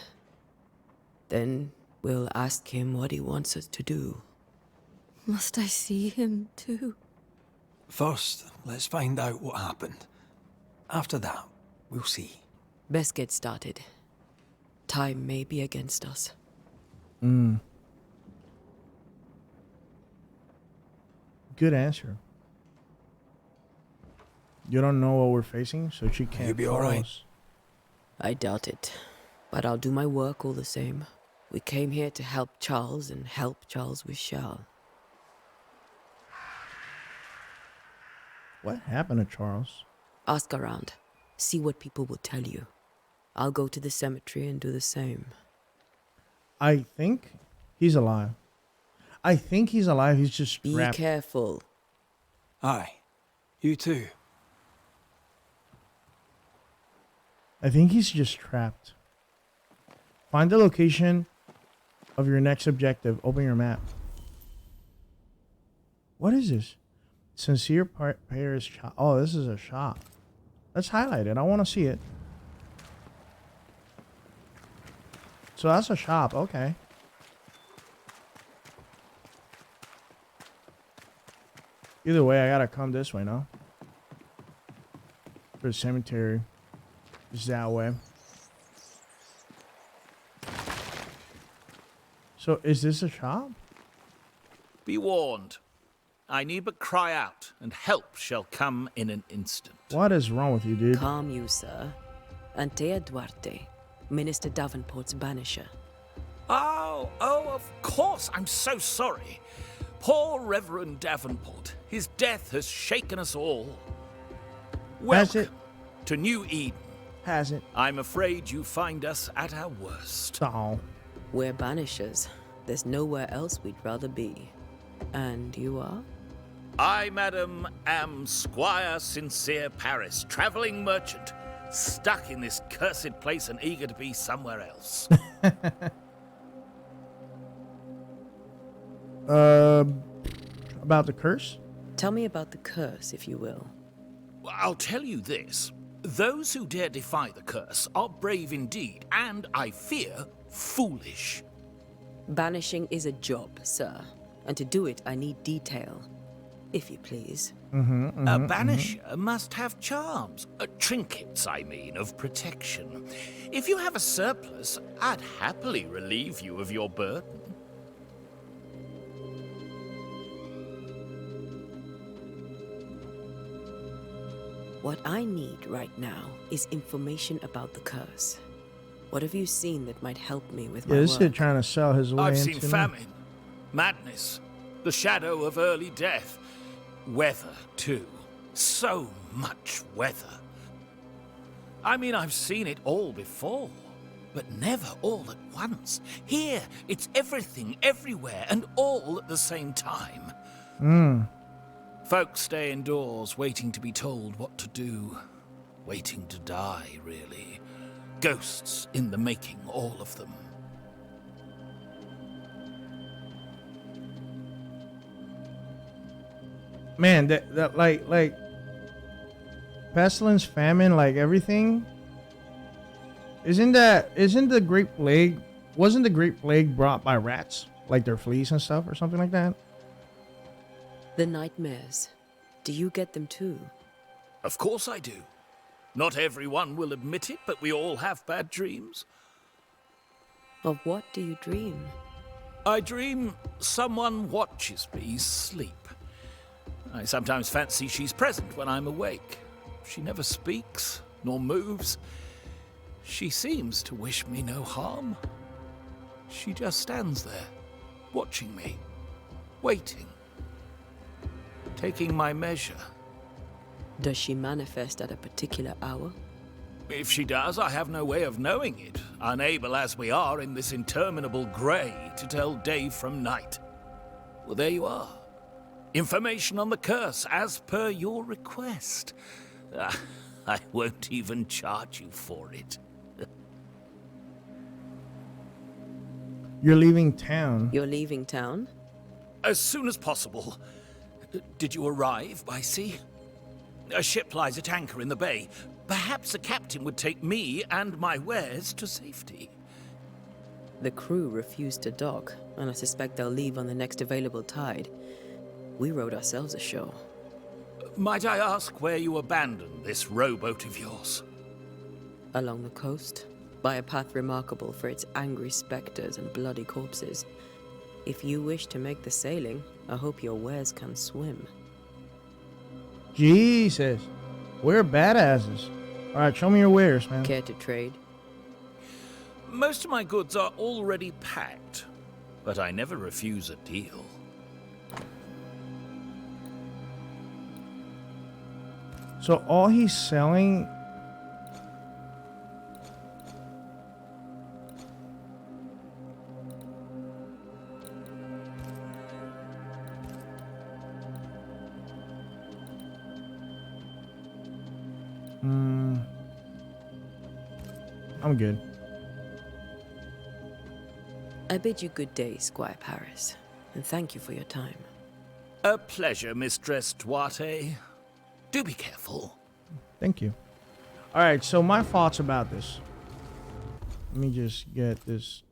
Then we'll ask him what he wants us to do. Must I see him too? First, let's find out what happened. After that, we'll see. Best get started. Time may be against us. Good answer. You don't know what we're facing, so she can't. You'll be all right. us. I doubt it. But I'll do my work all the same. We came here to help Charles, and help Charles we shall. What happened to Charles? Ask around. See what people will tell you. I'll go to the cemetery and do the same. I think he's alive. I think he's alive. He's just Be trapped. careful. Aye. You too. I think he's just trapped. Find the location of your next objective. Open your map. What is this? Sincere Paris shop. Oh, this is a shop. Let's highlight it. I want to see it. So that's a shop. Okay. Either way, I gotta come this way now. For the cemetery. Just that way. So, is this a shop? Be warned. I need but cry out, and help shall come in an instant. What is wrong with you, dude? Calm you, sir. Antea Duarte, Minister Davenport's banisher. Oh, of course. I'm so sorry. Poor Reverend Davenport. His death has shaken us all. Welcome to New Eden. Has it? I'm afraid you find us at our worst. Oh. We're banishers. There's nowhere else we'd rather be. And you are? I, madam, am Squire Sincere Paris, travelling merchant, stuck in this cursed place and eager to be somewhere else. About the curse? Tell me about the curse, if you will. I'll tell you this. Those who dare defy the curse are brave indeed, and, I fear, foolish. Banishing is a job, sir. And to do it, I need detail. If you please. A banisher must have charms. Trinkets, I mean, of protection. If you have a surplus, I'd happily relieve you of your burden. What I need right now is information about the curse. What have you seen that might help me with my Yeah, this work? kid trying to sell his way I've into seen me. famine, madness, the shadow of early death, weather, too. So much weather. I mean, I've seen it all before, but never all at once. Here, it's everything, everywhere, and all at the same time. Folks stay indoors, waiting to be told what to do. Waiting to die, really. Ghosts in the making, all of them. Man, that like pestilence, famine, like everything. Isn't the Great Plague? Wasn't the Great Plague brought by rats, like their fleas and stuff, or something like that? The nightmares. Do you get them too? Of course I do. Not everyone will admit it, but we all have bad dreams. Of what do you dream? I dream someone watches me sleep. I sometimes fancy she's present when I'm awake. She never speaks, nor moves. She seems to wish me no harm. She just stands there, watching me, waiting, taking my measure. Does she manifest at a particular hour? If she does, I have no way of knowing it, unable as we are in this interminable grey to tell day from night. Well, there you are. Information on the curse, as per your request. I won't even charge you for it. You're leaving town. You're leaving town? As soon as possible. Did you arrive by sea? A ship lies at anchor in the bay. Perhaps the captain would take me and my wares to safety. The crew refused to dock, and I suspect they'll leave on the next available tide. We rowed ourselves ashore. Might I ask where you abandoned this rowboat of yours? Along the coast, by a path remarkable for its angry specters and bloody corpses. If you wish to make the sailing, I hope your wares can swim. Jesus. We're badasses. Alright, show me your wares, man. Care to trade? Most of my goods are already packed, but I never refuse a deal. So all he's selling... I'm good. I bid you good day, Squire Paris, and thank you for your time. A pleasure, Mistress Duarte. Do be careful. Thank you. Alright, so my thoughts about this. Let me just get this.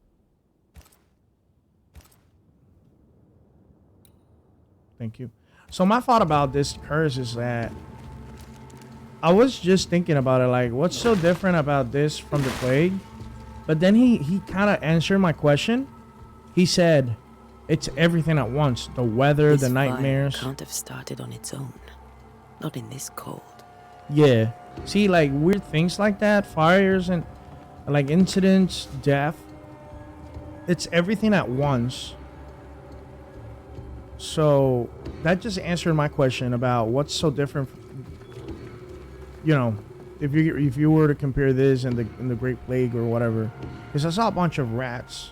Thank you. So my thought about this curse is that I was just thinking about it, like, what's so different about this from the plague? But then he kind of answered my question. He said, it's everything at once. The weather, This the fire nightmares. can't have started on its own. Not in this cold. Yeah. See, like, weird things like that. Fires and, like, incidents, death. It's everything at once. So, that just answered my question about what's so different. You know, if you were to compare this and the Great Plague or whatever. Because I saw a bunch of rats.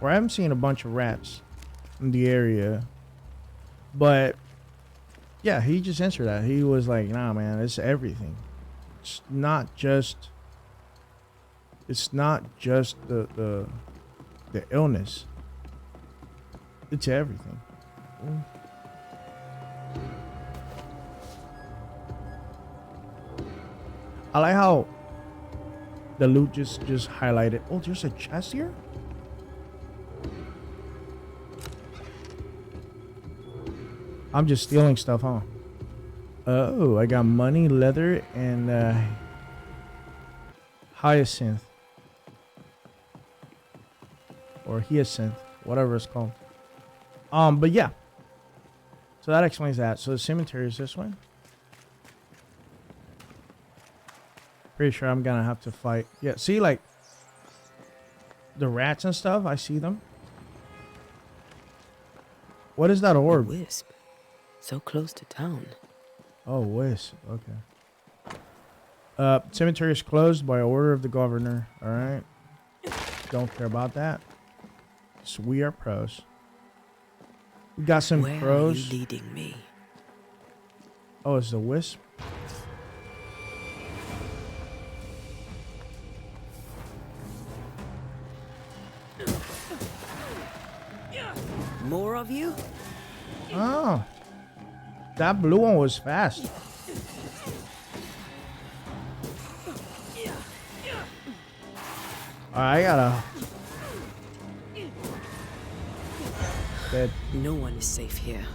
Or I haven't seen a bunch of rats in the area. But... yeah, he just answered that. He was like, nah, man, it's everything. It's not just the illness. It's everything. I like how the loot just highlighted. Oh, there's a chest here? I'm just stealing stuff, huh? Oh, I got money, leather, and hyacinth. Or hyacinth, whatever it's called. But yeah. So that explains that. So the cemetery is this way. Pretty sure I'm gonna have to fight. Yeah, see, like, the rats and stuff, I see them. What is that orb? A wisp. So close to town. Oh, wisp. Okay. Cemetery is closed by order of the governor. All right. Don't care about that. So we are pros. We got some Where pros. are you leading me? Oh, it's the wisp. More of you? Oh. That blue one was fast. I gotta... Dead. No one is safe here.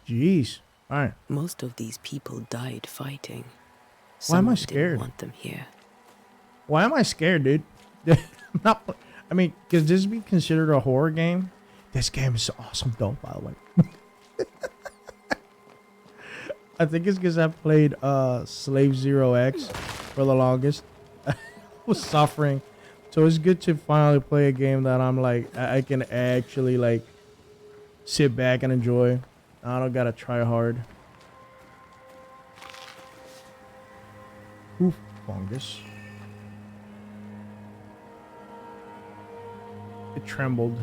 Jeez. Alright. Most of these people died fighting. Why am I Someone scared? didn't want them here. Why am I scared, dude? I'm not... I mean, could this be considered a horror game? This game is awesome, though, by the way. I think it's because I played Slave Zero X for the longest. I was suffering. So it's good to finally play a game that I'm like, I can actually like sit back and enjoy. I don't gotta try hard. Oof, fungus. It trembled.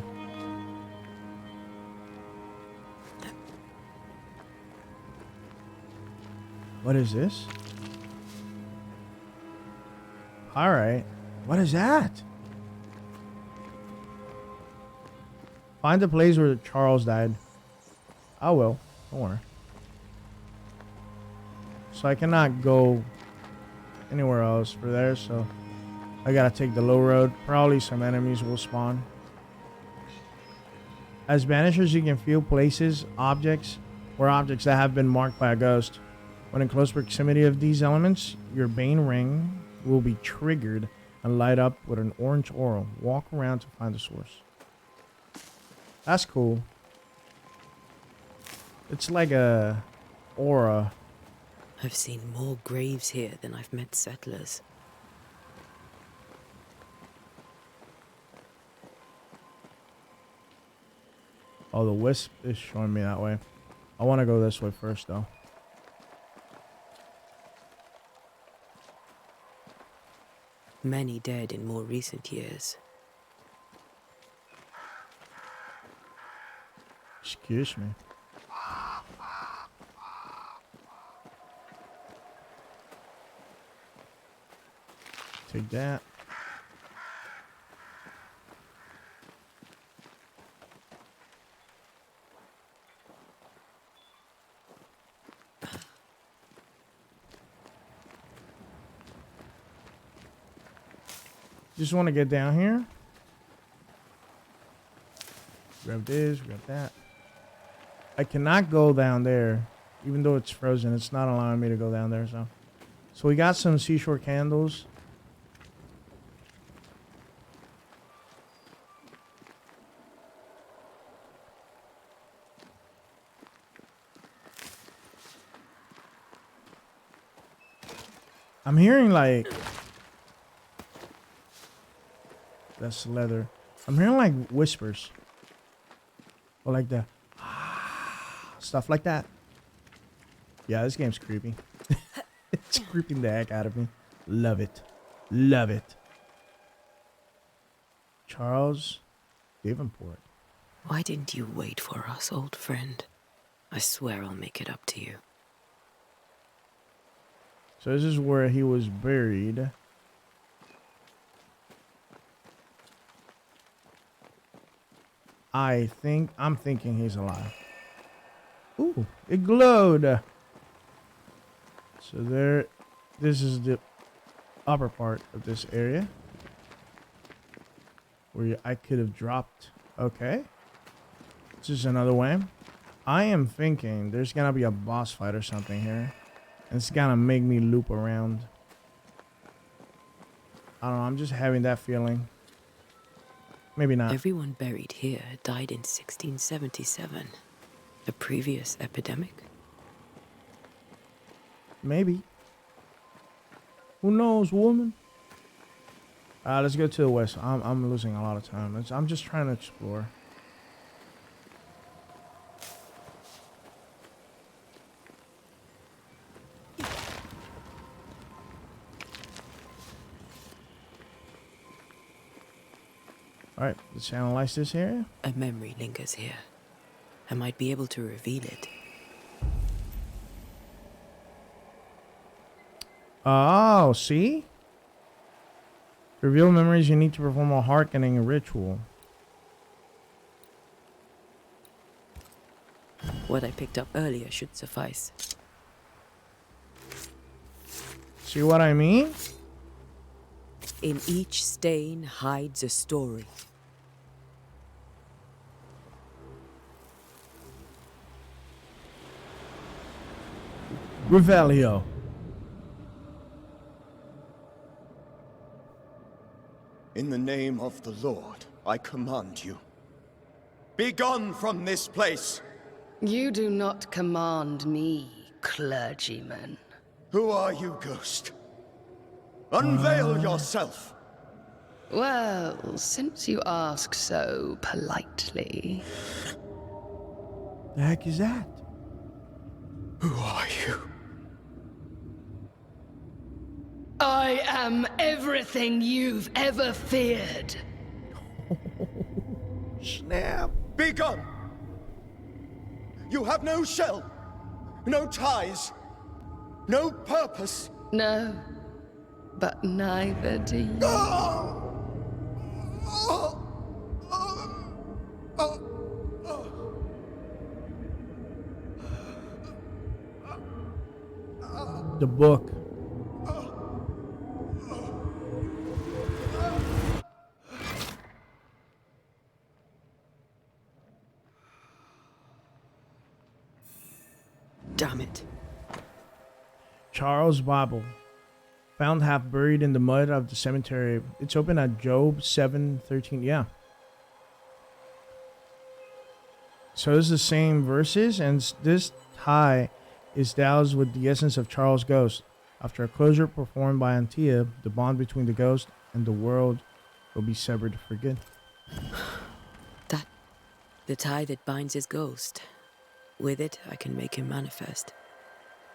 What is this? Alright. What is that? Find the place where Charles died. I will. Don't worry. So I cannot go anywhere else for there, so I gotta take the low road. Probably some enemies will spawn. As banishers, you can feel places, objects, or objects that have been marked by a ghost. When in close proximity of these elements, your Bane ring will be triggered and light up with an orange aura. Walk around to find the source. That's cool. It's like a aura. I've seen more graves here than I've met settlers. Oh, the wisp is showing me that way. I want to go this way first, though. Many dead in more recent years. Excuse me. Take that. Just want to get down here. Grab this, grab that. I cannot go down there, even though it's frozen. It's not allowing me to go down there, so we got some seashore candles. I'm hearing like... That's leather. I'm hearing like whispers. Or like the... Stuff like that. Yeah, this game's creepy. It's creeping the heck out of me. Love it. Love it. Charles Davenport. Why didn't you wait for us, old friend? I swear I'll make it up to you. So this is where he was buried. I'm thinking he's alive. Ooh, it glowed. So this is the upper part of this area where I could have dropped. Okay. This is another way. I am thinking there's gonna be a boss fight or something here. And it's gonna make me loop around. I don't know, I'm just having that feeling. Maybe not. Everyone buried here died in 1677. A previous epidemic? Maybe. Who knows, woman? Let's go to the west. I'm losing a lot of time. I'm just trying to explore. Alright, let's analyze this area. A memory lingers here. I might be able to reveal it. Oh, see? Reveal memories, you need to perform a hearkening ritual. What I picked up earlier should suffice. See what I mean? In each stain hides a story. Revelio. In the name of the Lord, I command you. Be gone from this place! You do not command me, clergyman. Who are you, ghost? Unveil yourself! Well, since you ask so politely... The heck is that? Who are you? I am everything you've ever feared. Snap. Be gone! You have no shell, no ties, no purpose. No, but neither do you. The book. Damn it. Charles Bible. Found half buried in the mud of the cemetery. It's open at Job 7:13. Yeah. So it's the same verses, and this tie is doused with the essence of Charles' ghost. After a closure performed by Antea, the bond between the ghost and the world will be severed for good. That, the tie that binds his ghost. With it, I can make him manifest.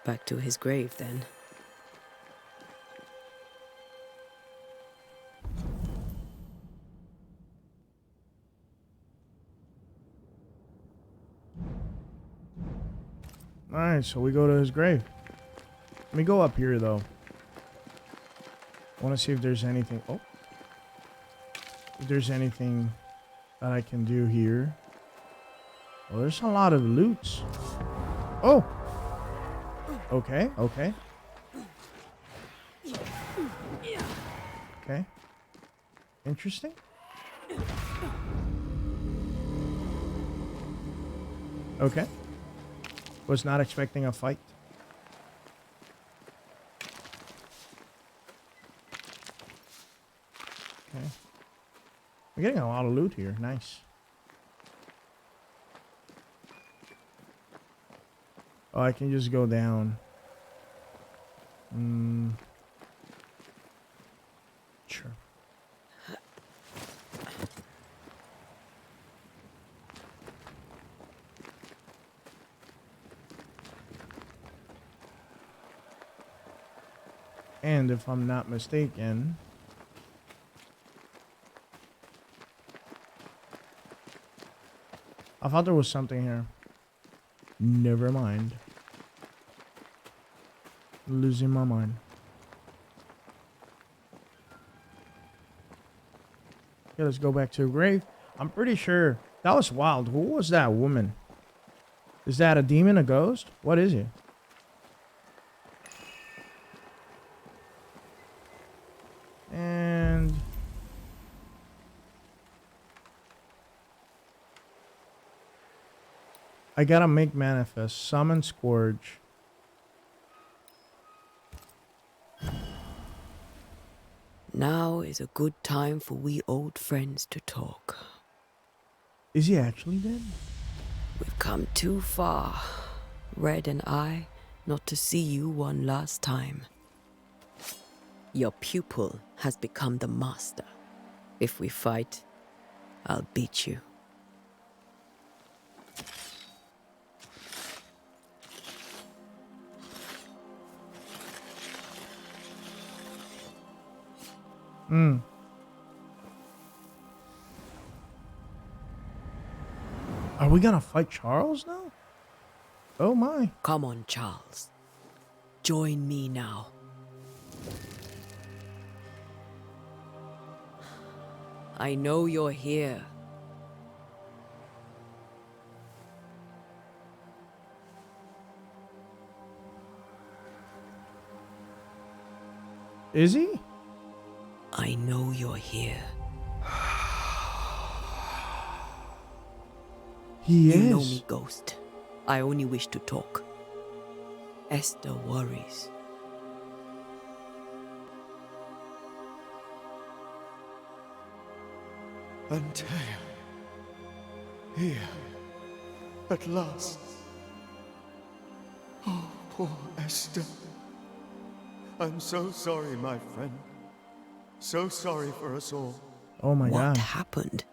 Back to his grave, then. Alright, so we go to his grave. Let me go up here, though. I want to see if there's anything... Oh. If there's anything that I can do here. Well, there's a lot of loots. Oh! Okay, okay. Okay. Interesting. Okay. Was not expecting a fight. Okay. We're getting a lot of loot here. Nice. Oh, I can just go down. Sure. And if I'm not mistaken, I thought there was something here. Never mind. Losing my mind. Okay, let's go back to the grave. I'm pretty sure that was wild. Who was that woman? Is that a demon, a ghost? What is it? And I gotta make manifest. Summon Scourge. Now is a good time for we old friends to talk. Is he actually dead? We've come too far, Red and I, not to see you one last time. Your pupil has become the master. If we fight, I'll beat you. Are we gonna fight Charles now? Oh my. Come on, Charles. Join me now. I know you're here. Is he? I know you're here. He is. You know me, Ghost. I only wish to talk. Esther worries. Antea. Here. At last. Oh, poor Esther. I'm so sorry, my friend. So sorry for us all. Oh my God. What happened?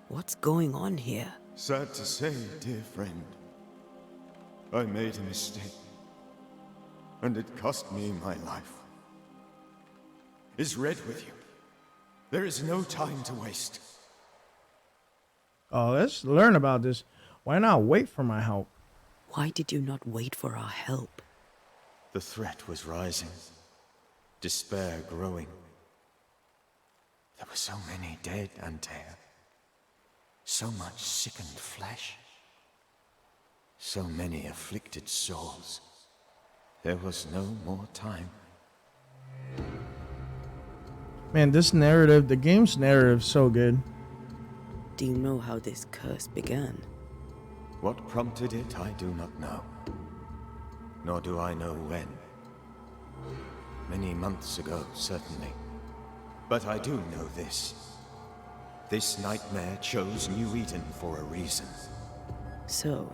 What's going on here? Sad to say, dear friend. I made a mistake. And it cost me my life. Is Red with you? There is no time to waste. Oh, let's learn about this. Why not wait for my help? Why did you not wait for our help? The threat was rising. Despair growing. There were so many dead, Antea. So much sickened flesh. So many afflicted souls. There was no more time. Man, this narrative, the game's narrative, so good. Do you know how this curse began? What prompted it, I do not know. Nor do I know when. Many months ago, certainly. But I do know this. This nightmare chose New Eden for a reason. So,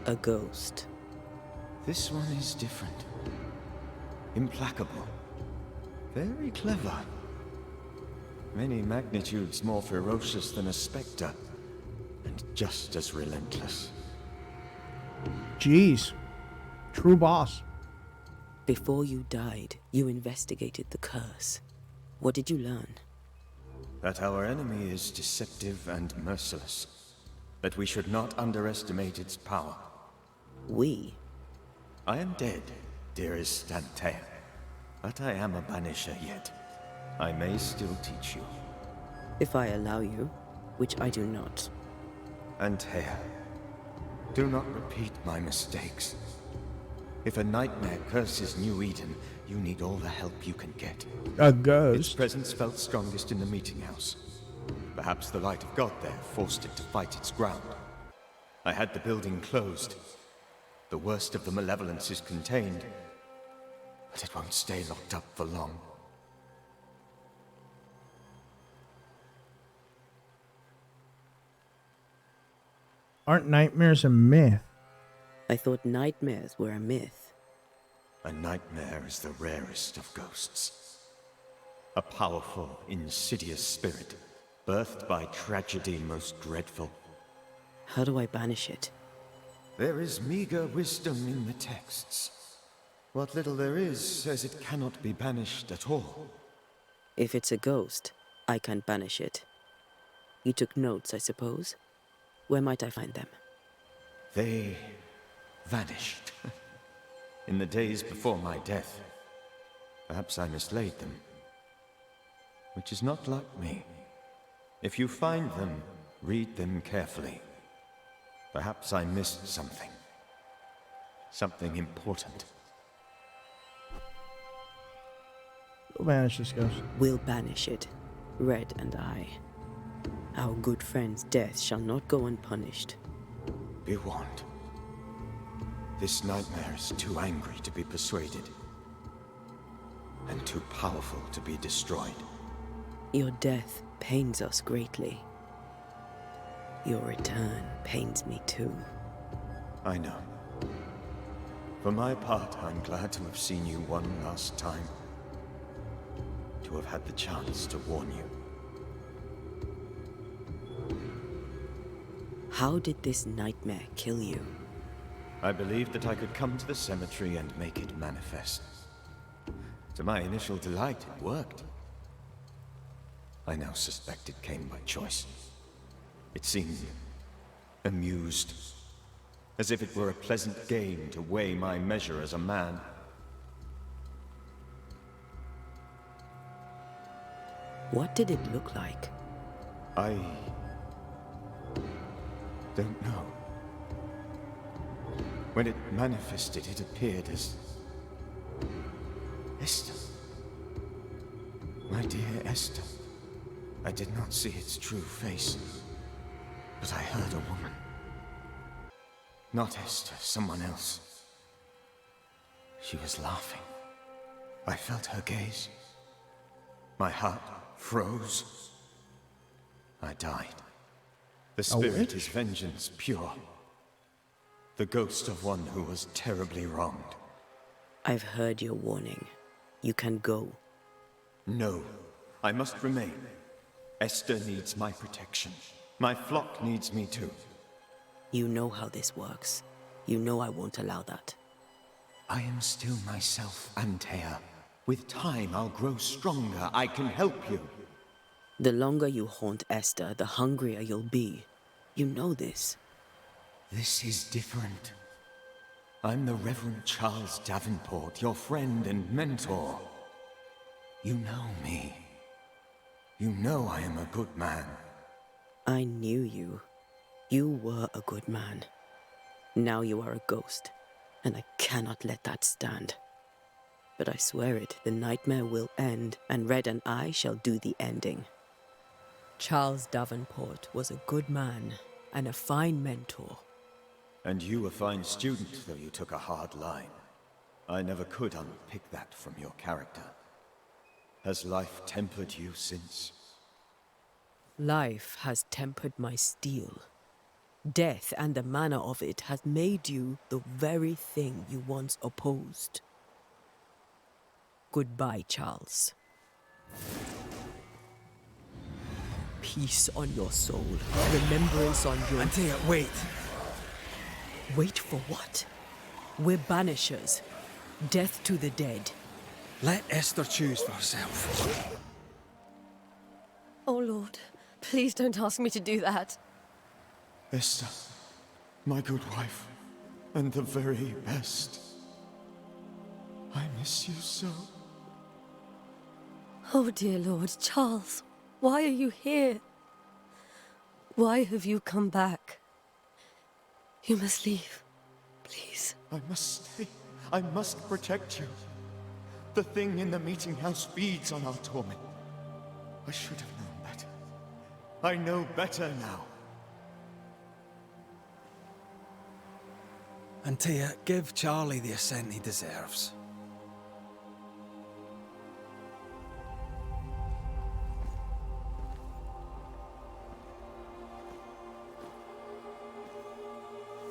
a ghost. This one is different. Implacable. Very clever. Many magnitudes more ferocious than a spectre, and just as relentless. Jeez. True boss. Before you died, you investigated the curse. What did you learn? That our enemy is deceptive and merciless. That we should not underestimate its power. We? I am dead, dearest Antea. But I am a banisher yet. I may still teach you. If I allow you, which I do not. Antea, do not repeat my mistakes. If a nightmare curses New Eden, you need all the help you can get. A ghost? Its presence felt strongest in the meeting house. Perhaps the light of God there forced it to fight its ground. I had the building closed. The worst of the malevolence is contained, but it won't stay locked up for long. Aren't nightmares a myth? I thought nightmares were a myth. A nightmare is the rarest of ghosts. A powerful, insidious spirit, birthed by tragedy most dreadful. How do I banish it? There is meager wisdom in the texts. What little there is says it cannot be banished at all. If it's a ghost, I can't banish it. You took notes, I suppose? Where might I find them? They vanished. In the days before my death. Perhaps I mislaid them. Which is not like me. If you find them, read them carefully. Perhaps I missed something. Something important. We'll banish this ghost. We'll banish it, Red and I. Our good friend's death shall not go unpunished. Be warned. This nightmare is too angry to be persuaded. And too powerful to be destroyed. Your death pains us greatly. Your return pains me too. I know. For my part, I'm glad to have seen you one last time. To have had the chance to warn you. How did this nightmare kill you? I believed that I could come to the cemetery and make it manifest. To my initial delight, it worked. I now suspect it came by choice. It seemed amused, as if it were a pleasant game to weigh my measure as a man. What did it look like? I don't know. When it manifested, it appeared as Esther. My dear Esther. I did not see its true face, but I heard a woman. Not Esther, someone else. She was laughing. I felt her gaze. My heart froze. I died. The spirit is vengeance pure. The ghost of one who was terribly wronged. I've heard your warning. You can go. No, I must remain. Esther needs my protection. My flock needs me too. You know how this works. You know I won't allow that. I am still myself, Antea. With time, I'll grow stronger. I can help you. The longer you haunt Esther, the hungrier you'll be. You know this. This is different. I'm the Reverend Charles Davenport, your friend and mentor. You know me. You know I am a good man. I knew you. You were a good man. Now you are a ghost, and I cannot let that stand. But I swear it, the nightmare will end, and Red and I shall do the ending. Charles Davenport was a good man and a fine mentor. And you a fine student, though you took a hard line. I never could unpick that from your character. Has life tempered you since? Life has tempered my steel. Death and the manner of it has made you the very thing you once opposed. Goodbye, Charles. Peace on your soul. Remembrance on your... Antea, wait. Wait for what? We're banishers. Death to the dead. Let Esther choose for herself. Oh, Lord, please don't ask me to do that. Esther, my good wife, and the very best. I miss you so. Oh, dear Lord, Charles, why are you here? Why have you come back? You must leave, please. I must stay. I must protect you. The thing in the meeting house feeds on our torment. I should have known better. I know better now. Antea, give Charlie the ascent he deserves.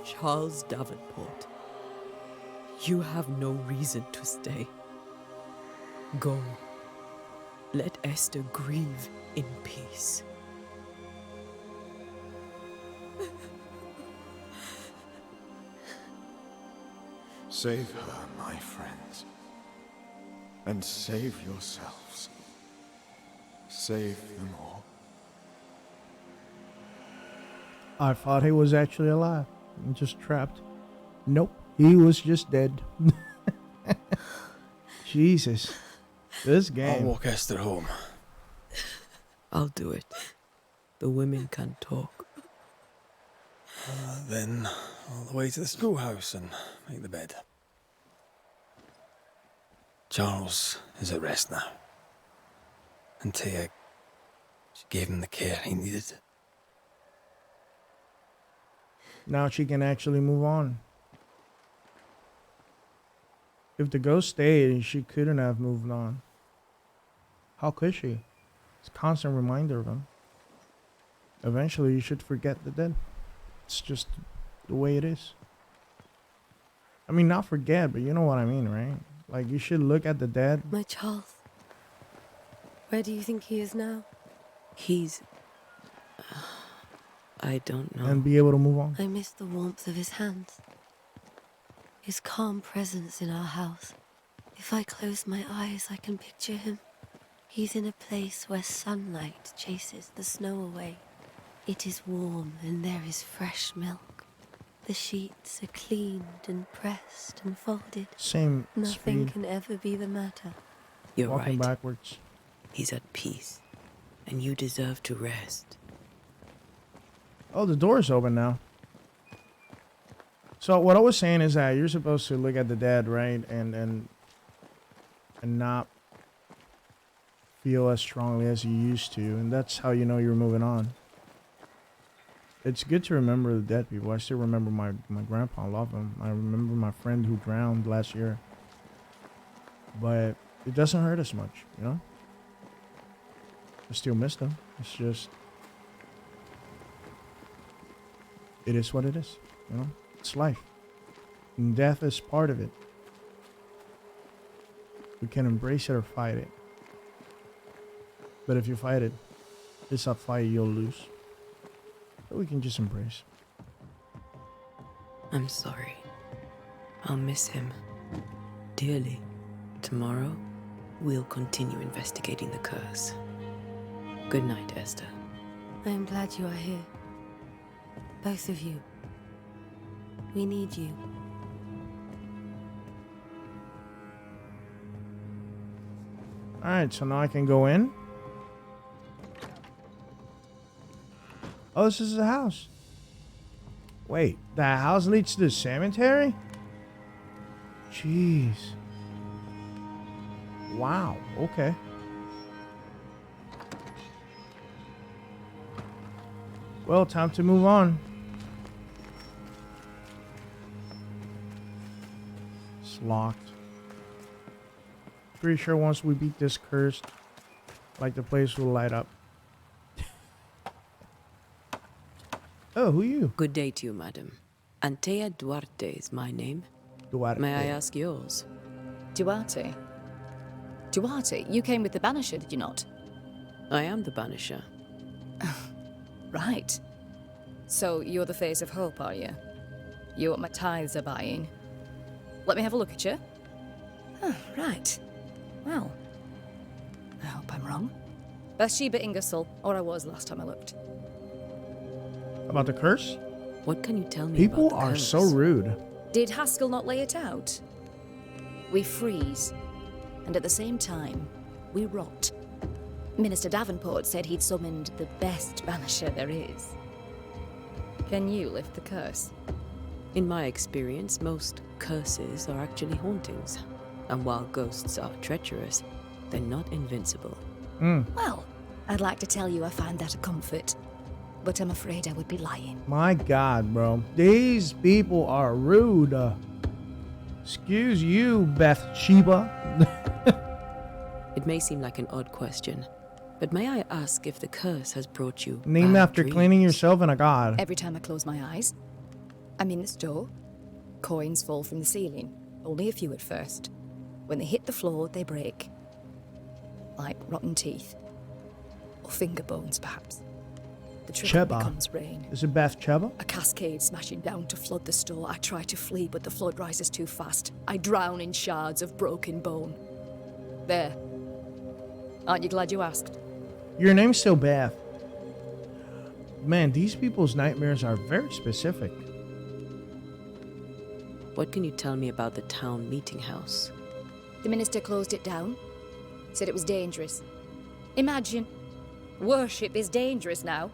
Charles Davenport, you have no reason to stay. Go. Let Esther grieve in peace. Save her, my friends. And save yourselves. Save them all. I thought he was actually alive and just trapped. Nope, he was just dead. Jesus. This game. I'll walk Esther home. I'll do it. The women can talk. Then all the way to the schoolhouse and make the bed. Charles is at rest now. Antea, she gave him the care he needed. Now she can actually move on. If the ghost stayed, she couldn't have moved on. How could she? It's a constant reminder of him. Eventually, you should forget the dead. It's just the way it is. I mean, not forget, but you know what I mean, right? Like, you should look at the dead. My Charles. Where do you think he is now? He's... I don't know. And be able to move on. I miss the warmth of his hands. His calm presence in our house. If I close my eyes, I can picture him. He's in a place where sunlight chases the snow away. It is warm and there is fresh milk. The sheets are cleaned and pressed and folded. Same Nothing speed. can ever be the matter. You're Walking right. backwards. He's at peace. And you deserve to rest. Oh, the door's open now. So what I was saying is that you're supposed to look at the dead, right? And not feel as strongly as you used to. And that's how you know you're moving on. It's good to remember the dead people. I still remember my grandpa. I love him. I remember my friend who drowned last year. But it doesn't hurt as much, you know? I still miss them. It's just... it is what it is, you know? It's life. And death is part of it. We can embrace it or fight it. But if you fight it, it's a fight you'll lose. But we can just embrace. I'm sorry. I'll miss him dearly. Tomorrow, we'll continue investigating the curse. Good night, Esther. I am glad you are here. Both of you. We need you. Alright, so now I can go in. Oh, this is the house. Wait, the house leads to the cemetery? Jeez. Wow, okay. Well, time to move on. It's locked. Pretty sure once we beat this curse, like, the place will light up. Oh, Hello, who are you? Good day to you, madam. Antea Duarte is my name. Duarte. May I ask yours? Duarte? Duarte, you came with the Banisher, did you not? I am the Banisher. Right. So you're the face of hope, are you? You're what my tithes are buying. Let me have a look at you. Oh, right. Well, I hope I'm wrong. Bathsheba Ingersoll, or I was last time I looked. About the curse? What can you tell me People about the are curse? so rude. Did Haskell not lay it out? We freeze, and at the same time, we rot. Minister Davenport said he'd summoned the best banisher there is. Can you lift the curse? In my experience, most curses are actually hauntings. And while ghosts are treacherous, they're not invincible. Well, I'd like to tell you I find that a comfort, but I'm afraid I would be lying. My God, bro. These people are rude. Excuse you, Bathsheba. It may seem like an odd question, but may I ask if the curse has brought you Named bad after dreams? cleaning yourself and a god. Every time I close my eyes, I'm in the store. Coins fall from the ceiling, only a few at first. When they hit the floor, they break. Like rotten teeth. Or finger bones, perhaps. The trickle Cheba. becomes rain. Is it Bathsheba? A cascade smashing down to flood the store. I try to flee, but the flood rises too fast. I drown in shards of broken bone. There. Aren't you glad you asked? Your name's still Bath. Man, these people's nightmares are very specific. What can you tell me about the town meeting house? The minister closed it down. Said it was dangerous. Imagine. Worship is dangerous now.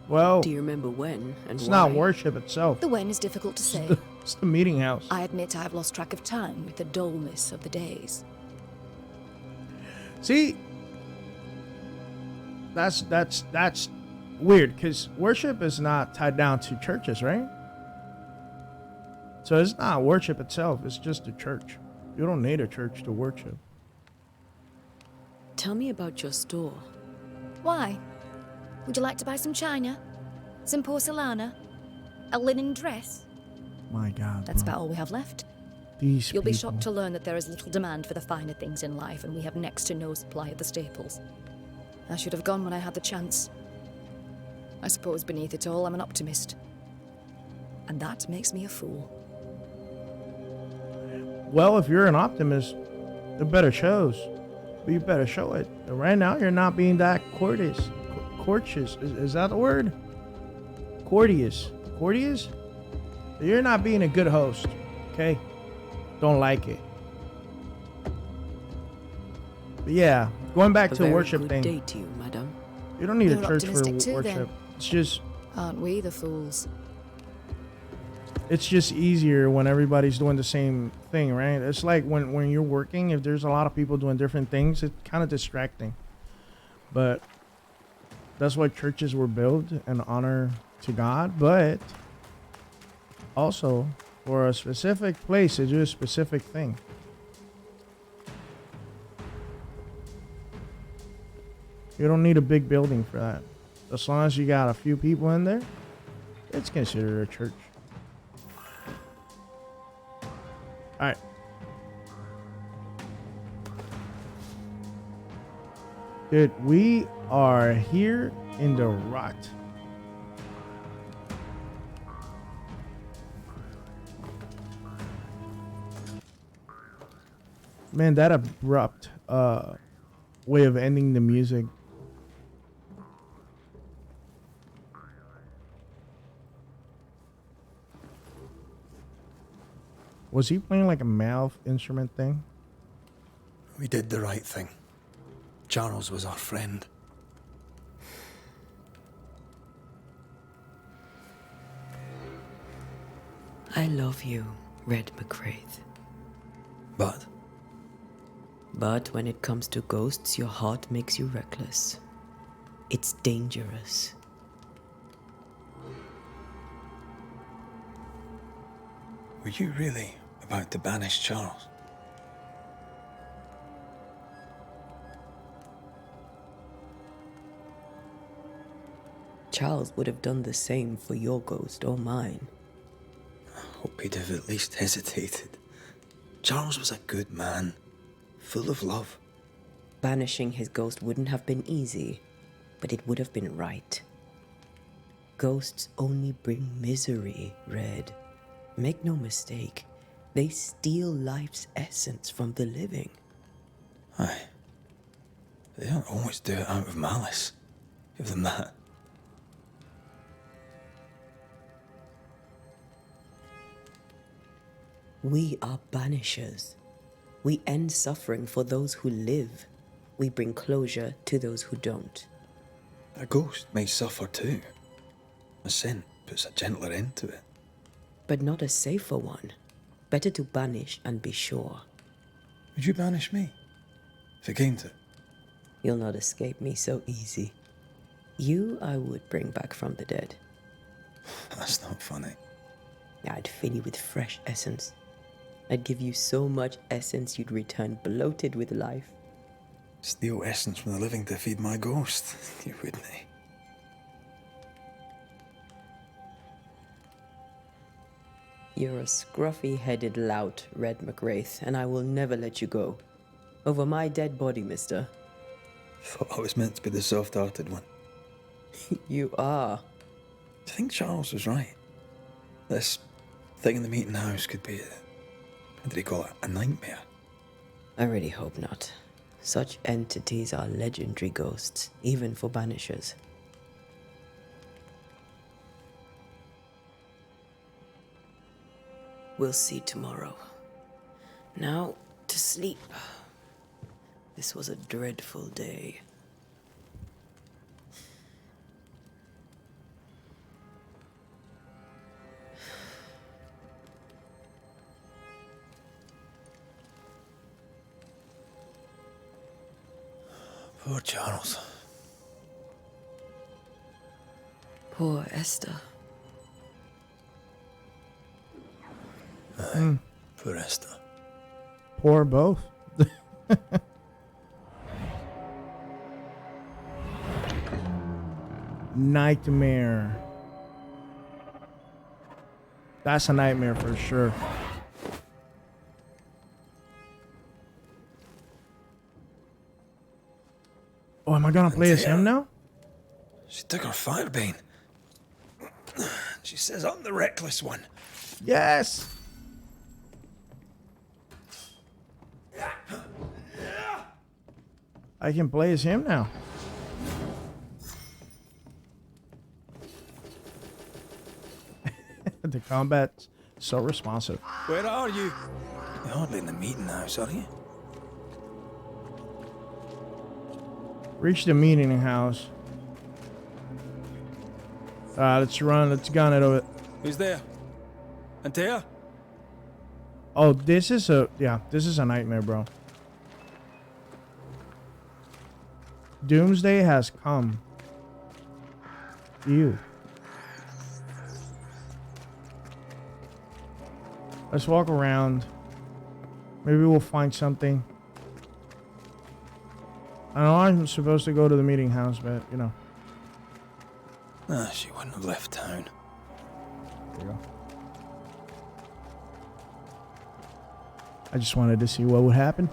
Well, do you remember when and it's why? not worship itself. The when is difficult to say. It's the meeting house. I admit I've lost track of time with the dullness of the days. See, that's weird because worship is not tied down to churches, right? So it's not worship itself, it's just a church. You don't need a church to worship. Tell me about your store. Why? Would you like to buy some china? Some porcelana? A linen dress? My God. That's bro. about all we have left. These You'll be people. shocked to learn that there is little demand for the finer things in life, and we have next to no supply of the staples. I should have gone when I had the chance. I suppose beneath it all, I'm an optimist. And that makes me a fool. Well, if you're an optimist, it better shows. But you better show it. Right now, you're not being that courteous. Courteous. Is that the word? Courteous. Courteous? You're not being a good host. Okay? Don't like it. But yeah, going back A to the very worship good thing. day to you, madam. You don't need You're a church for optimistic too, worship. then. It's just Aren't we the fools? it's just easier when everybody's doing the same thing, right? It's like when you're working, if there's a lot of people doing different things, it's kind of distracting. But that's why churches were built in honor to God, but also for a specific place to do a specific thing. You don't need a big building for that. As long as you got a few people in there, it's considered a church. All right. Dude, we are here in the rot. Man, that abrupt way of ending the music. Was he playing like a mouth instrument thing? We did the right thing. Charles was our friend. I love you, Red McCraith. But? But when it comes to ghosts, your heart makes you reckless. It's dangerous. Were you really about to banish Charles? Charles would have done the same for your ghost or mine. I hope he'd have at least hesitated. Charles was a good man, full of love. Banishing his ghost wouldn't have been easy, but it would have been right. Ghosts only bring misery, Red. Make no mistake, they steal life's essence from the living. Aye. They don't always do it out of malice. Give them that. We are banishers. We end suffering for those who live. We bring closure to those who don't. A ghost may suffer too. A scent puts a gentler end to it. But not a safer one. Better to banish and be sure. Would you banish me? If it came to it? You'll not escape me so easy. You I would bring back from the dead. That's not funny. I'd fill you with fresh essence. I'd give you so much essence you'd return bloated with life. Steal essence from the living to feed my ghost. You wouldn't. You're a scruffy-headed lout, Red McWraith, and I will never let you go. Over my dead body, mister. Thought I was meant to be the soft-hearted one. You are. I think Charles was right. This thing in the meeting house could be what did he call it? A nightmare? I really hope not. Such entities are legendary ghosts, even for banishers. We'll see tomorrow. Now, to sleep. This was a dreadful day. Poor Charles. Poor Esther. Poor Esther. Poor both. Nightmare. That's a nightmare for sure. Oh, am I gonna play as him now? She took her firebane. She says I'm the reckless one. Yes. I can play as him now. The combat's so responsive. Where are you? You're hardly in the meeting house, are you? Reach the meeting house. Let's run. Let's gun it over. Who's there? Antea? Oh, this is a nightmare, bro. Doomsday has come. You. Let's walk around. Maybe we'll find something. I know I'm supposed to go to the meeting house, but you know. She wouldn't have left town. There you go. I just wanted to see what would happen.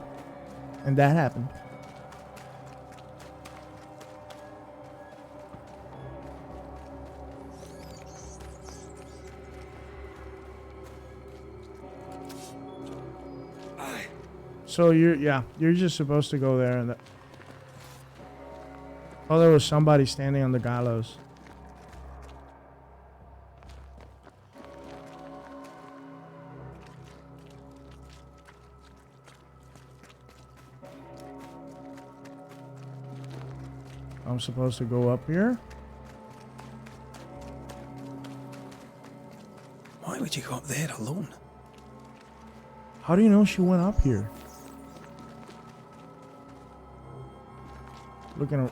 And that happened. So you're just supposed to go there and oh, there was somebody standing on the gallows. I'm supposed to go up here? Why would you go up there alone? How do you know she went up here? Looking at...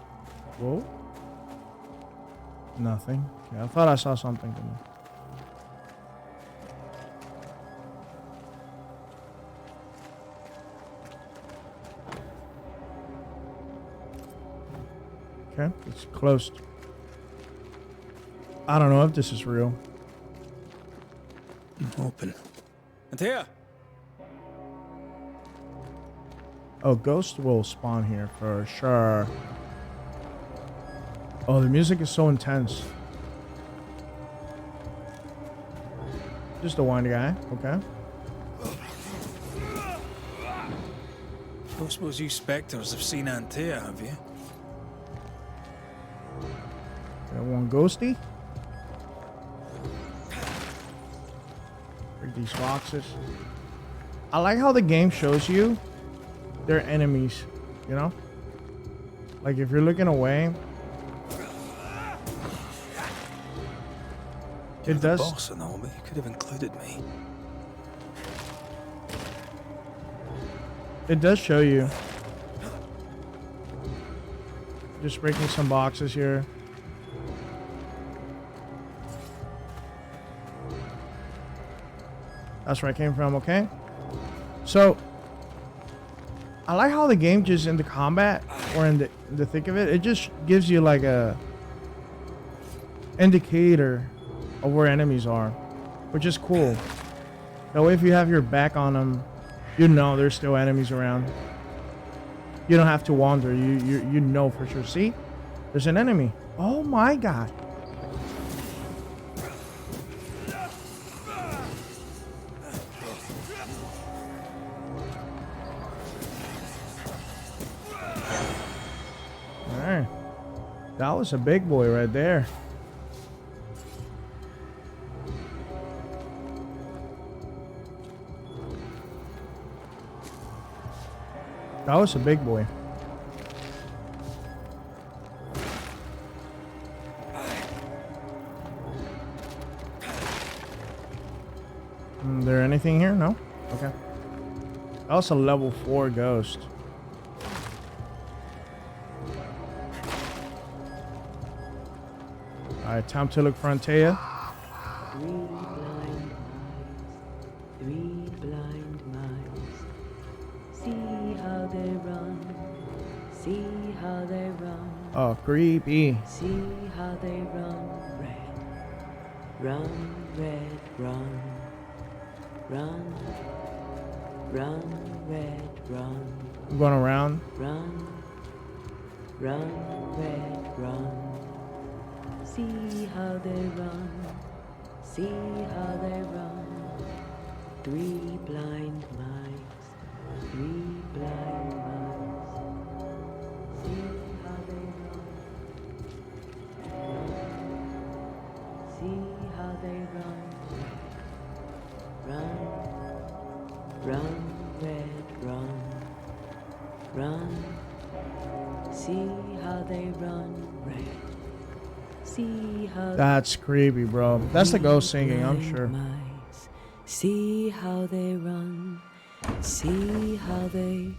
Whoa. Nothing. Yeah, I thought I saw something. Okay, it's closed. I don't know if this is real. Open. And here. Oh, ghost will spawn here for sure. Oh, the music is so intense. Just a one guy, okay. Don't suppose you spectres have seen Antea, have you? Got one ghosty. Break these boxes. I like how the game shows you their enemies, you know? Like if you're looking away, it does. Boss and all, but you could have included me. It does show you. Just breaking some boxes here. That's where I came from, okay? So, I like how the game just in the combat, or in the thick of it, it just gives you like a indicator of where enemies are, which is cool. That way if you have your back on them, you know there's still enemies around. You don't have to wander. You know for sure. See? There's an enemy. Oh my god. Alright. That was a big boy right there. That was a big boy. Is there anything here? No? Okay. That was a level 4 ghost. Alright, time to look for Antea. Three blind mice. See how they run. See how they run. Oh, creepy. See how they run. Red. Run, red, run. Run. Run, red, run. I'm going around. Run. Run, red, run. See how they run. See how they run. Three blind mice. Three blind mice. See how they run. See how they run. Run. Run, red, run. Run. See how they run, red. See how That's creepy, bro. That's the ghost singing, I'm sure. mice. See how they run. See how they.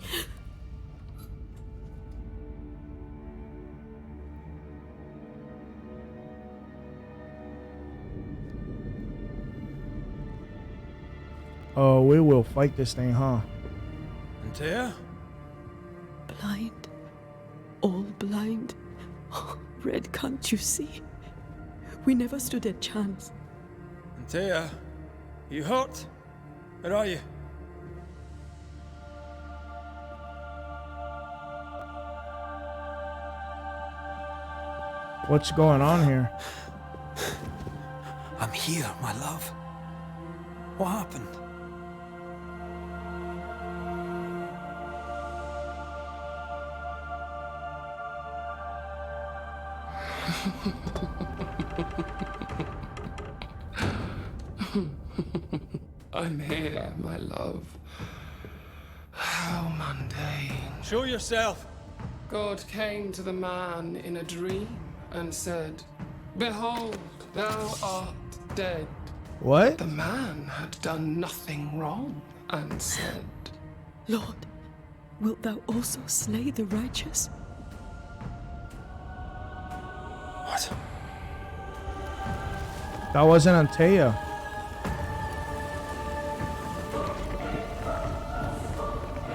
Oh, we will fight this thing, huh? Antea? Blind. All blind. Red, can't you see? We never stood a chance. Antea, you hurt? Where are you? What's going on here? I'm here, my love. What happened? I'm here, my love. How mundane. Show yourself! God came to the man in a dream and said, "Behold, thou art dead." What? The man had done nothing wrong and said, Lord, wilt thou also slay the righteous? What? That wasn't Antea.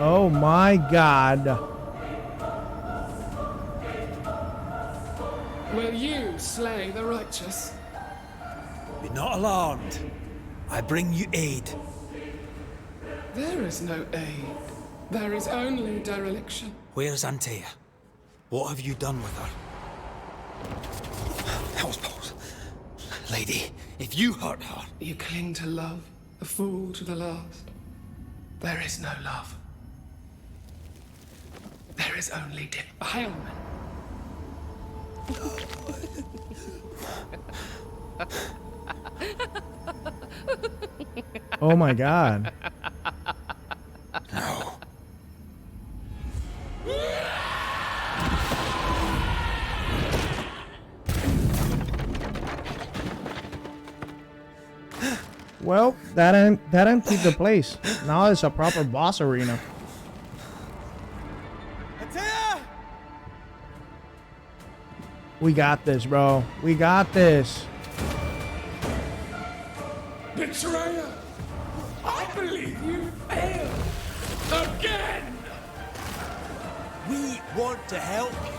Oh my god. "Will you slay the righteous?" not alarmed. I bring you aid. There is no aid. There is only dereliction. Where's Antea? What have you done with her? Hellsballs. Lady, if you hurt her... You cling to love, a fool to the last. There is no love. There is only defilement. Oh my god. No. Well, that emptied the place. Now it's a proper boss arena. We got this, bro. We got this. Betrayer! I believe you failed! Again! We want to help you.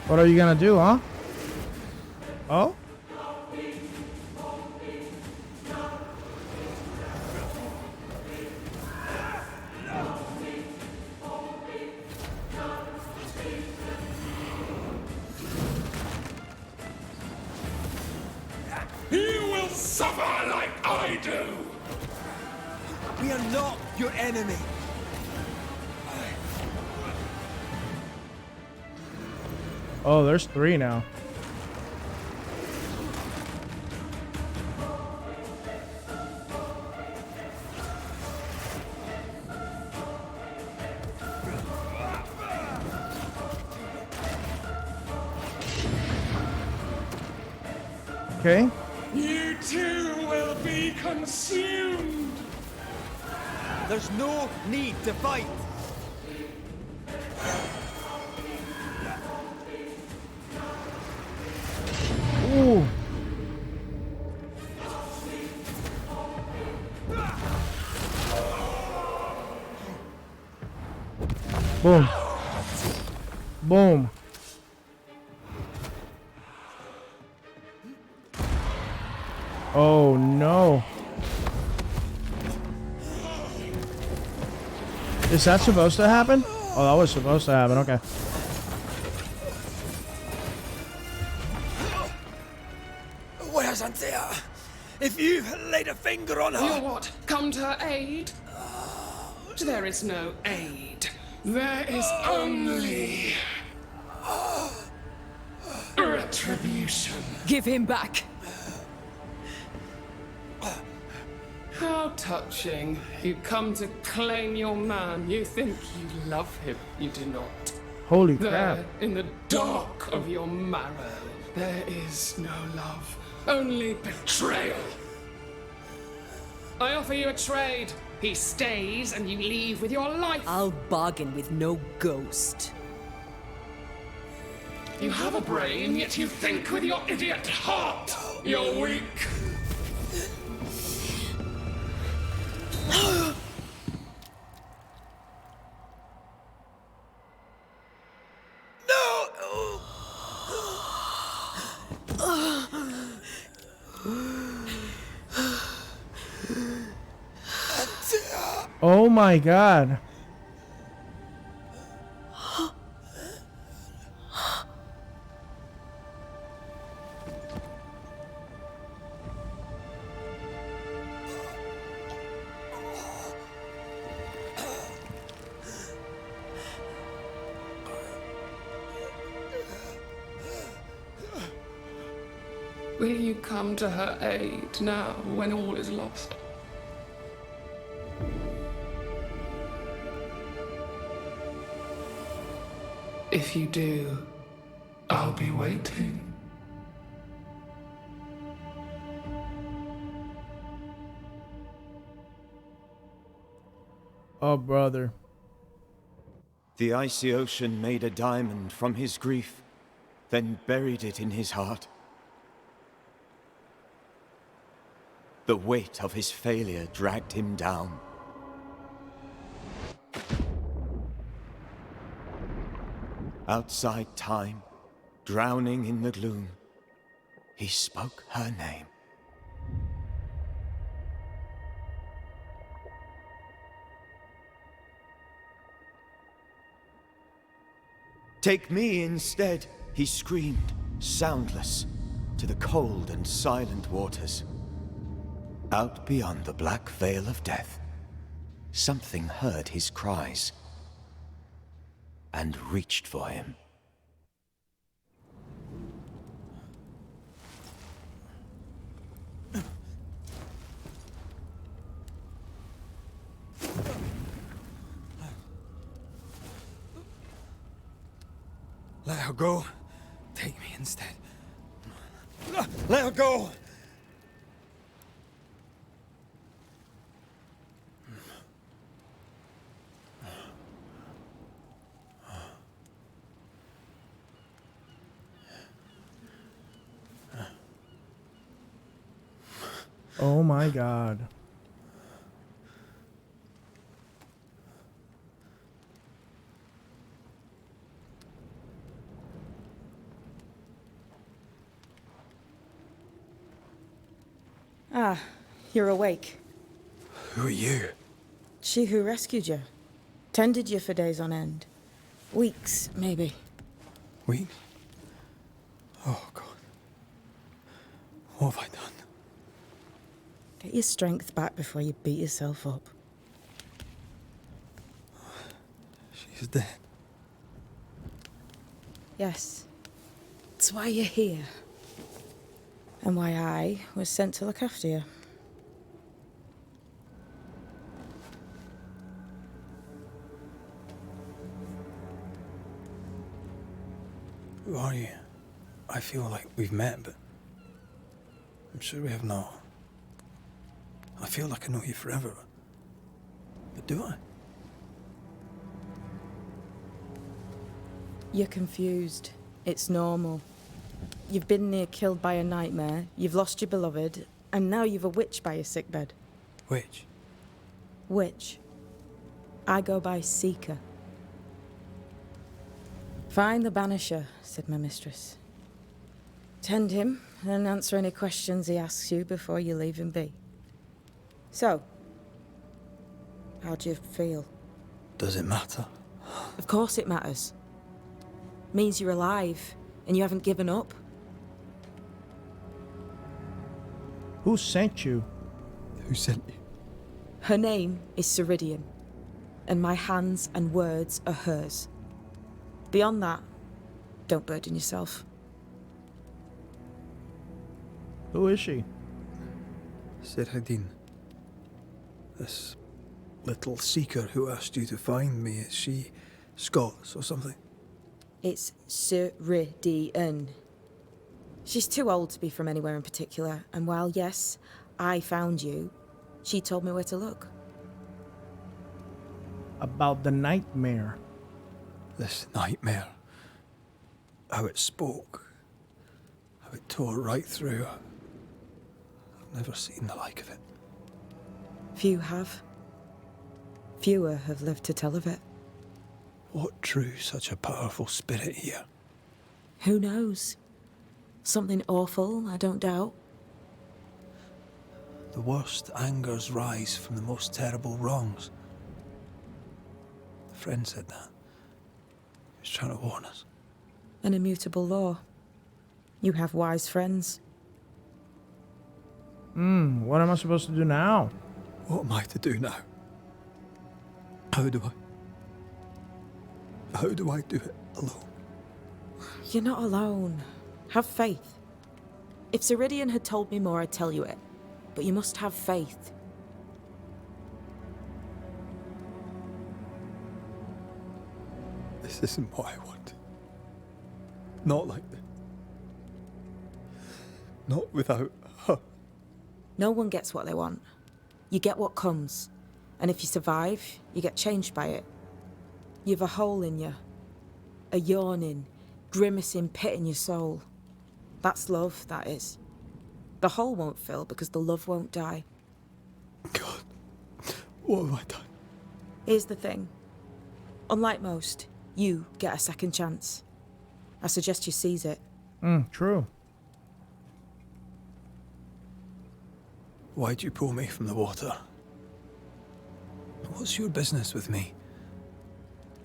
What are you gonna do, huh? Oh? You will suffer like I do! We are not your enemy. Oh, there's 3 now. Okay. You too will be consumed! There's no need to fight. Ooh. Boom. Boom. Oh no. Is that supposed to happen? Oh, that was supposed to happen. Okay. Where's Antea? If you laid a finger on her... You what? Come to her aid? There is no aid. There is only... retribution. Give him back. How touching. You come to claim your man. You think you love him. You do not. Holy There, crap. in the dark of your marrow, there is no love. Only betrayal. I offer you a trade. He stays and you leave with your life. I'll bargain with no ghost. You have a brain, yet you think with your idiot heart. You're weak. Oh my god. Will you come to her aid now when all is lost? If you do, I'll be waiting. Oh, brother. The icy ocean made a diamond from his grief, then buried it in his heart. The weight of his failure dragged him down. Outside time, drowning in the gloom, He spoke her name. Take me instead, he screamed, soundless, to the cold and silent waters. Out beyond the black veil of death, something heard his cries and reached for him. Let her go. Take me instead. Let her go! Oh my God. Ah, you're awake. Who are you? She who rescued you. Tended you for days on end. Weeks, maybe. Weeks? Oh, God. What have I done? Get your strength back before you beat yourself up. She's dead. Yes. That's why you're here. And why I was sent to look after you. Who are you? I feel like we've met, but I'm sure we have not. I feel like I know you forever, but do I? You're confused. It's normal. You've been near killed by a nightmare, you've lost your beloved, and now you've a witch by your sickbed. Witch? Witch. I go by Seeker. Find the Banisher, said my mistress. Tend him, and answer any questions he asks you before you leave him be. So, how do you feel? Does it matter? Of course it matters. Means you're alive, and you haven't given up. Who sent you? Who sent you? Her name is Ceridian, and my hands and words are hers. Beyond that, don't burden yourself. Who is she? Ceridian. This little seeker who asked you to find me, is she Scots or something? It's Ceridian. She's too old to be from anywhere in particular, and while, yes, I found you, she told me where to look. About the nightmare. This nightmare. How it spoke. How it tore right through. I've never seen the like of it. Few have. Fewer have lived to tell of it. What drew such a powerful spirit here? Who knows? Something awful, I don't doubt. The worst angers rise from the most terrible wrongs. A friend said that. He was trying to warn us. An immutable law. You have wise friends. What am I supposed to do now? What am I to do now? How do I do it alone? You're not alone. Have faith. If Ceridian had told me more, I'd tell you it. But you must have faith. This isn't what I want. Not like this. Not without her. No one gets what they want. You get what comes. And if you survive, you get changed by it. You've a hole in you. A yawning, grimacing pit in your soul. That's love, that is. The hole won't fill because the love won't die. God, what have I done? Here's the thing. Unlike most, you get a second chance. I suggest you seize it. True. Why'd you pull me from the water? What's your business with me?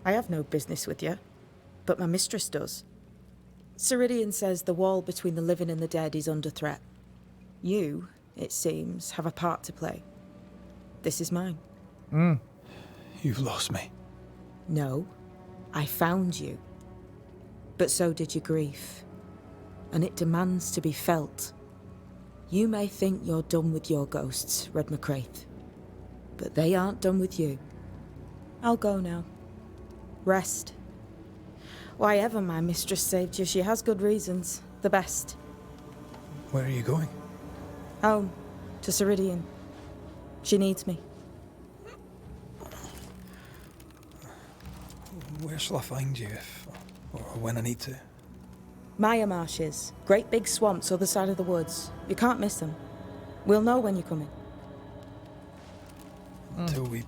I have no business with you, but my mistress does. Ceridian says the wall between the living and the dead is under threat. You, it seems, have a part to play. This is mine. You've lost me. No, I found you. But so did your grief. And it demands to be felt. You may think you're done with your ghosts, Red McCraith. But they aren't done with you. I'll go now. Rest. Why ever my mistress saved you, she has good reasons. The best. Where are you going? Home. To Ceridian. She needs me. Where shall I find you if, or when I need to? Maya Marshes. Great big swamps other side of the woods. You can't miss them. We'll know when you're coming. Until we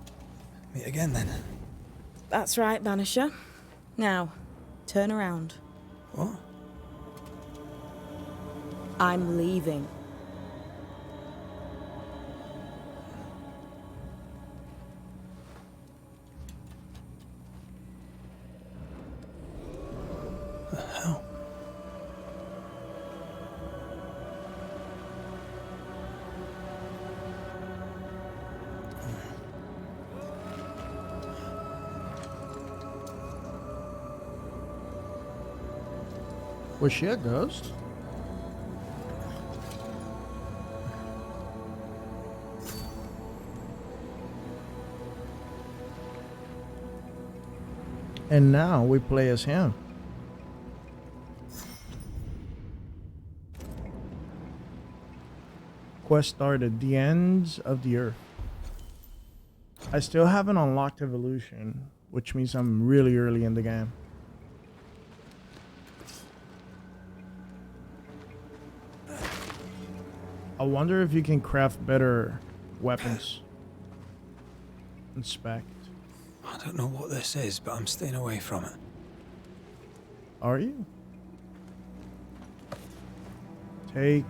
meet again, then. That's right, Banisher. Now, turn around. What? I'm leaving. The hell? Was she a ghost? And now we play as him. Quest started. The ends of the earth. I still haven't unlocked evolution, which means I'm really early in the game. I wonder if you can craft better weapons. Inspect. I don't know what this is, but I'm staying away from it. Are you? Take.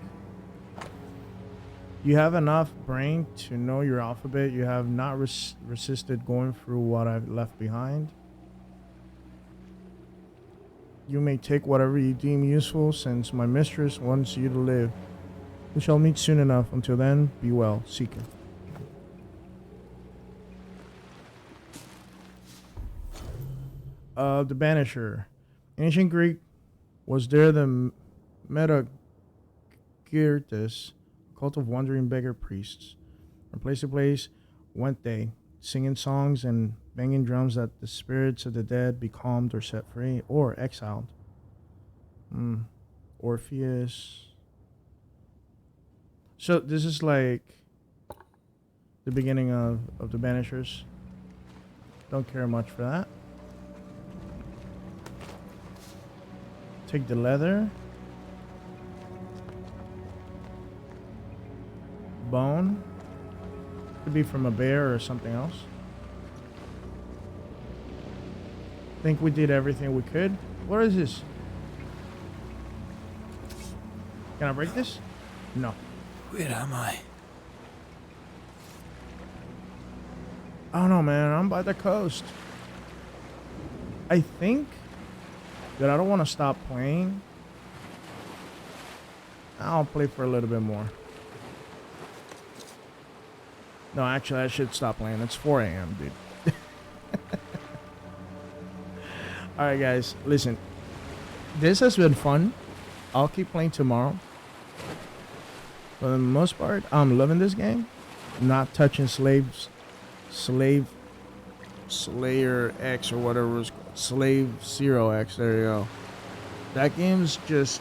You have enough brain to know your alphabet. You have not resisted going through what I've left behind. You may take whatever you deem useful, since my mistress wants you to live. We shall meet soon enough. Until then, be well, Seeker. The Banisher. Ancient Greek, was there the Metageartus, cult of wandering beggar priests. From place to place went they, singing songs and banging drums that the spirits of the dead be calmed or set free, or exiled. Orpheus. So this is like the beginning of the Banishers. Don't care much for that. Take the leather. Bone. Could be from a bear or something else. Think we did everything we could. What is this? Can I break this? No. Where am I? I don't know, man. I'm by the coast. I think that I don't want to stop playing. I'll play for a little bit more. No, actually, I should stop playing. It's 4 a.m., dude. Alright, guys. Listen. This has been fun. I'll keep playing tomorrow. For the most part, I'm loving this game. Not touching Slayer X or whatever it's called. Slave Zero X. There you go. That game's just...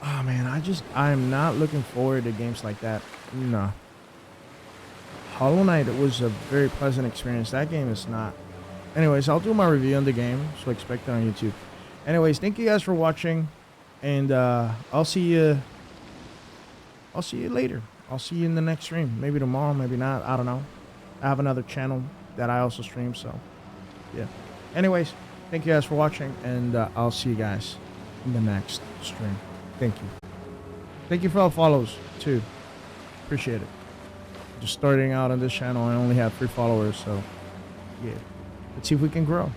Oh, man. I'm not looking forward to games like that. No. Hollow Knight was a very pleasant experience. That game is not. Anyways, I'll do my review on the game, so expect it on YouTube. Anyways, thank you guys for watching, and I'll see you later. I'll see you in the next stream. Maybe tomorrow, maybe not. I don't know. I have another channel that I also stream, so yeah. Anyways, thank you guys for watching, and I'll see you guys in the next stream. Thank you. Thank you for all the follows, too. appreciate it. Just starting out on this channel, I only have 3 followers, so yeah. Let's see if we can grow.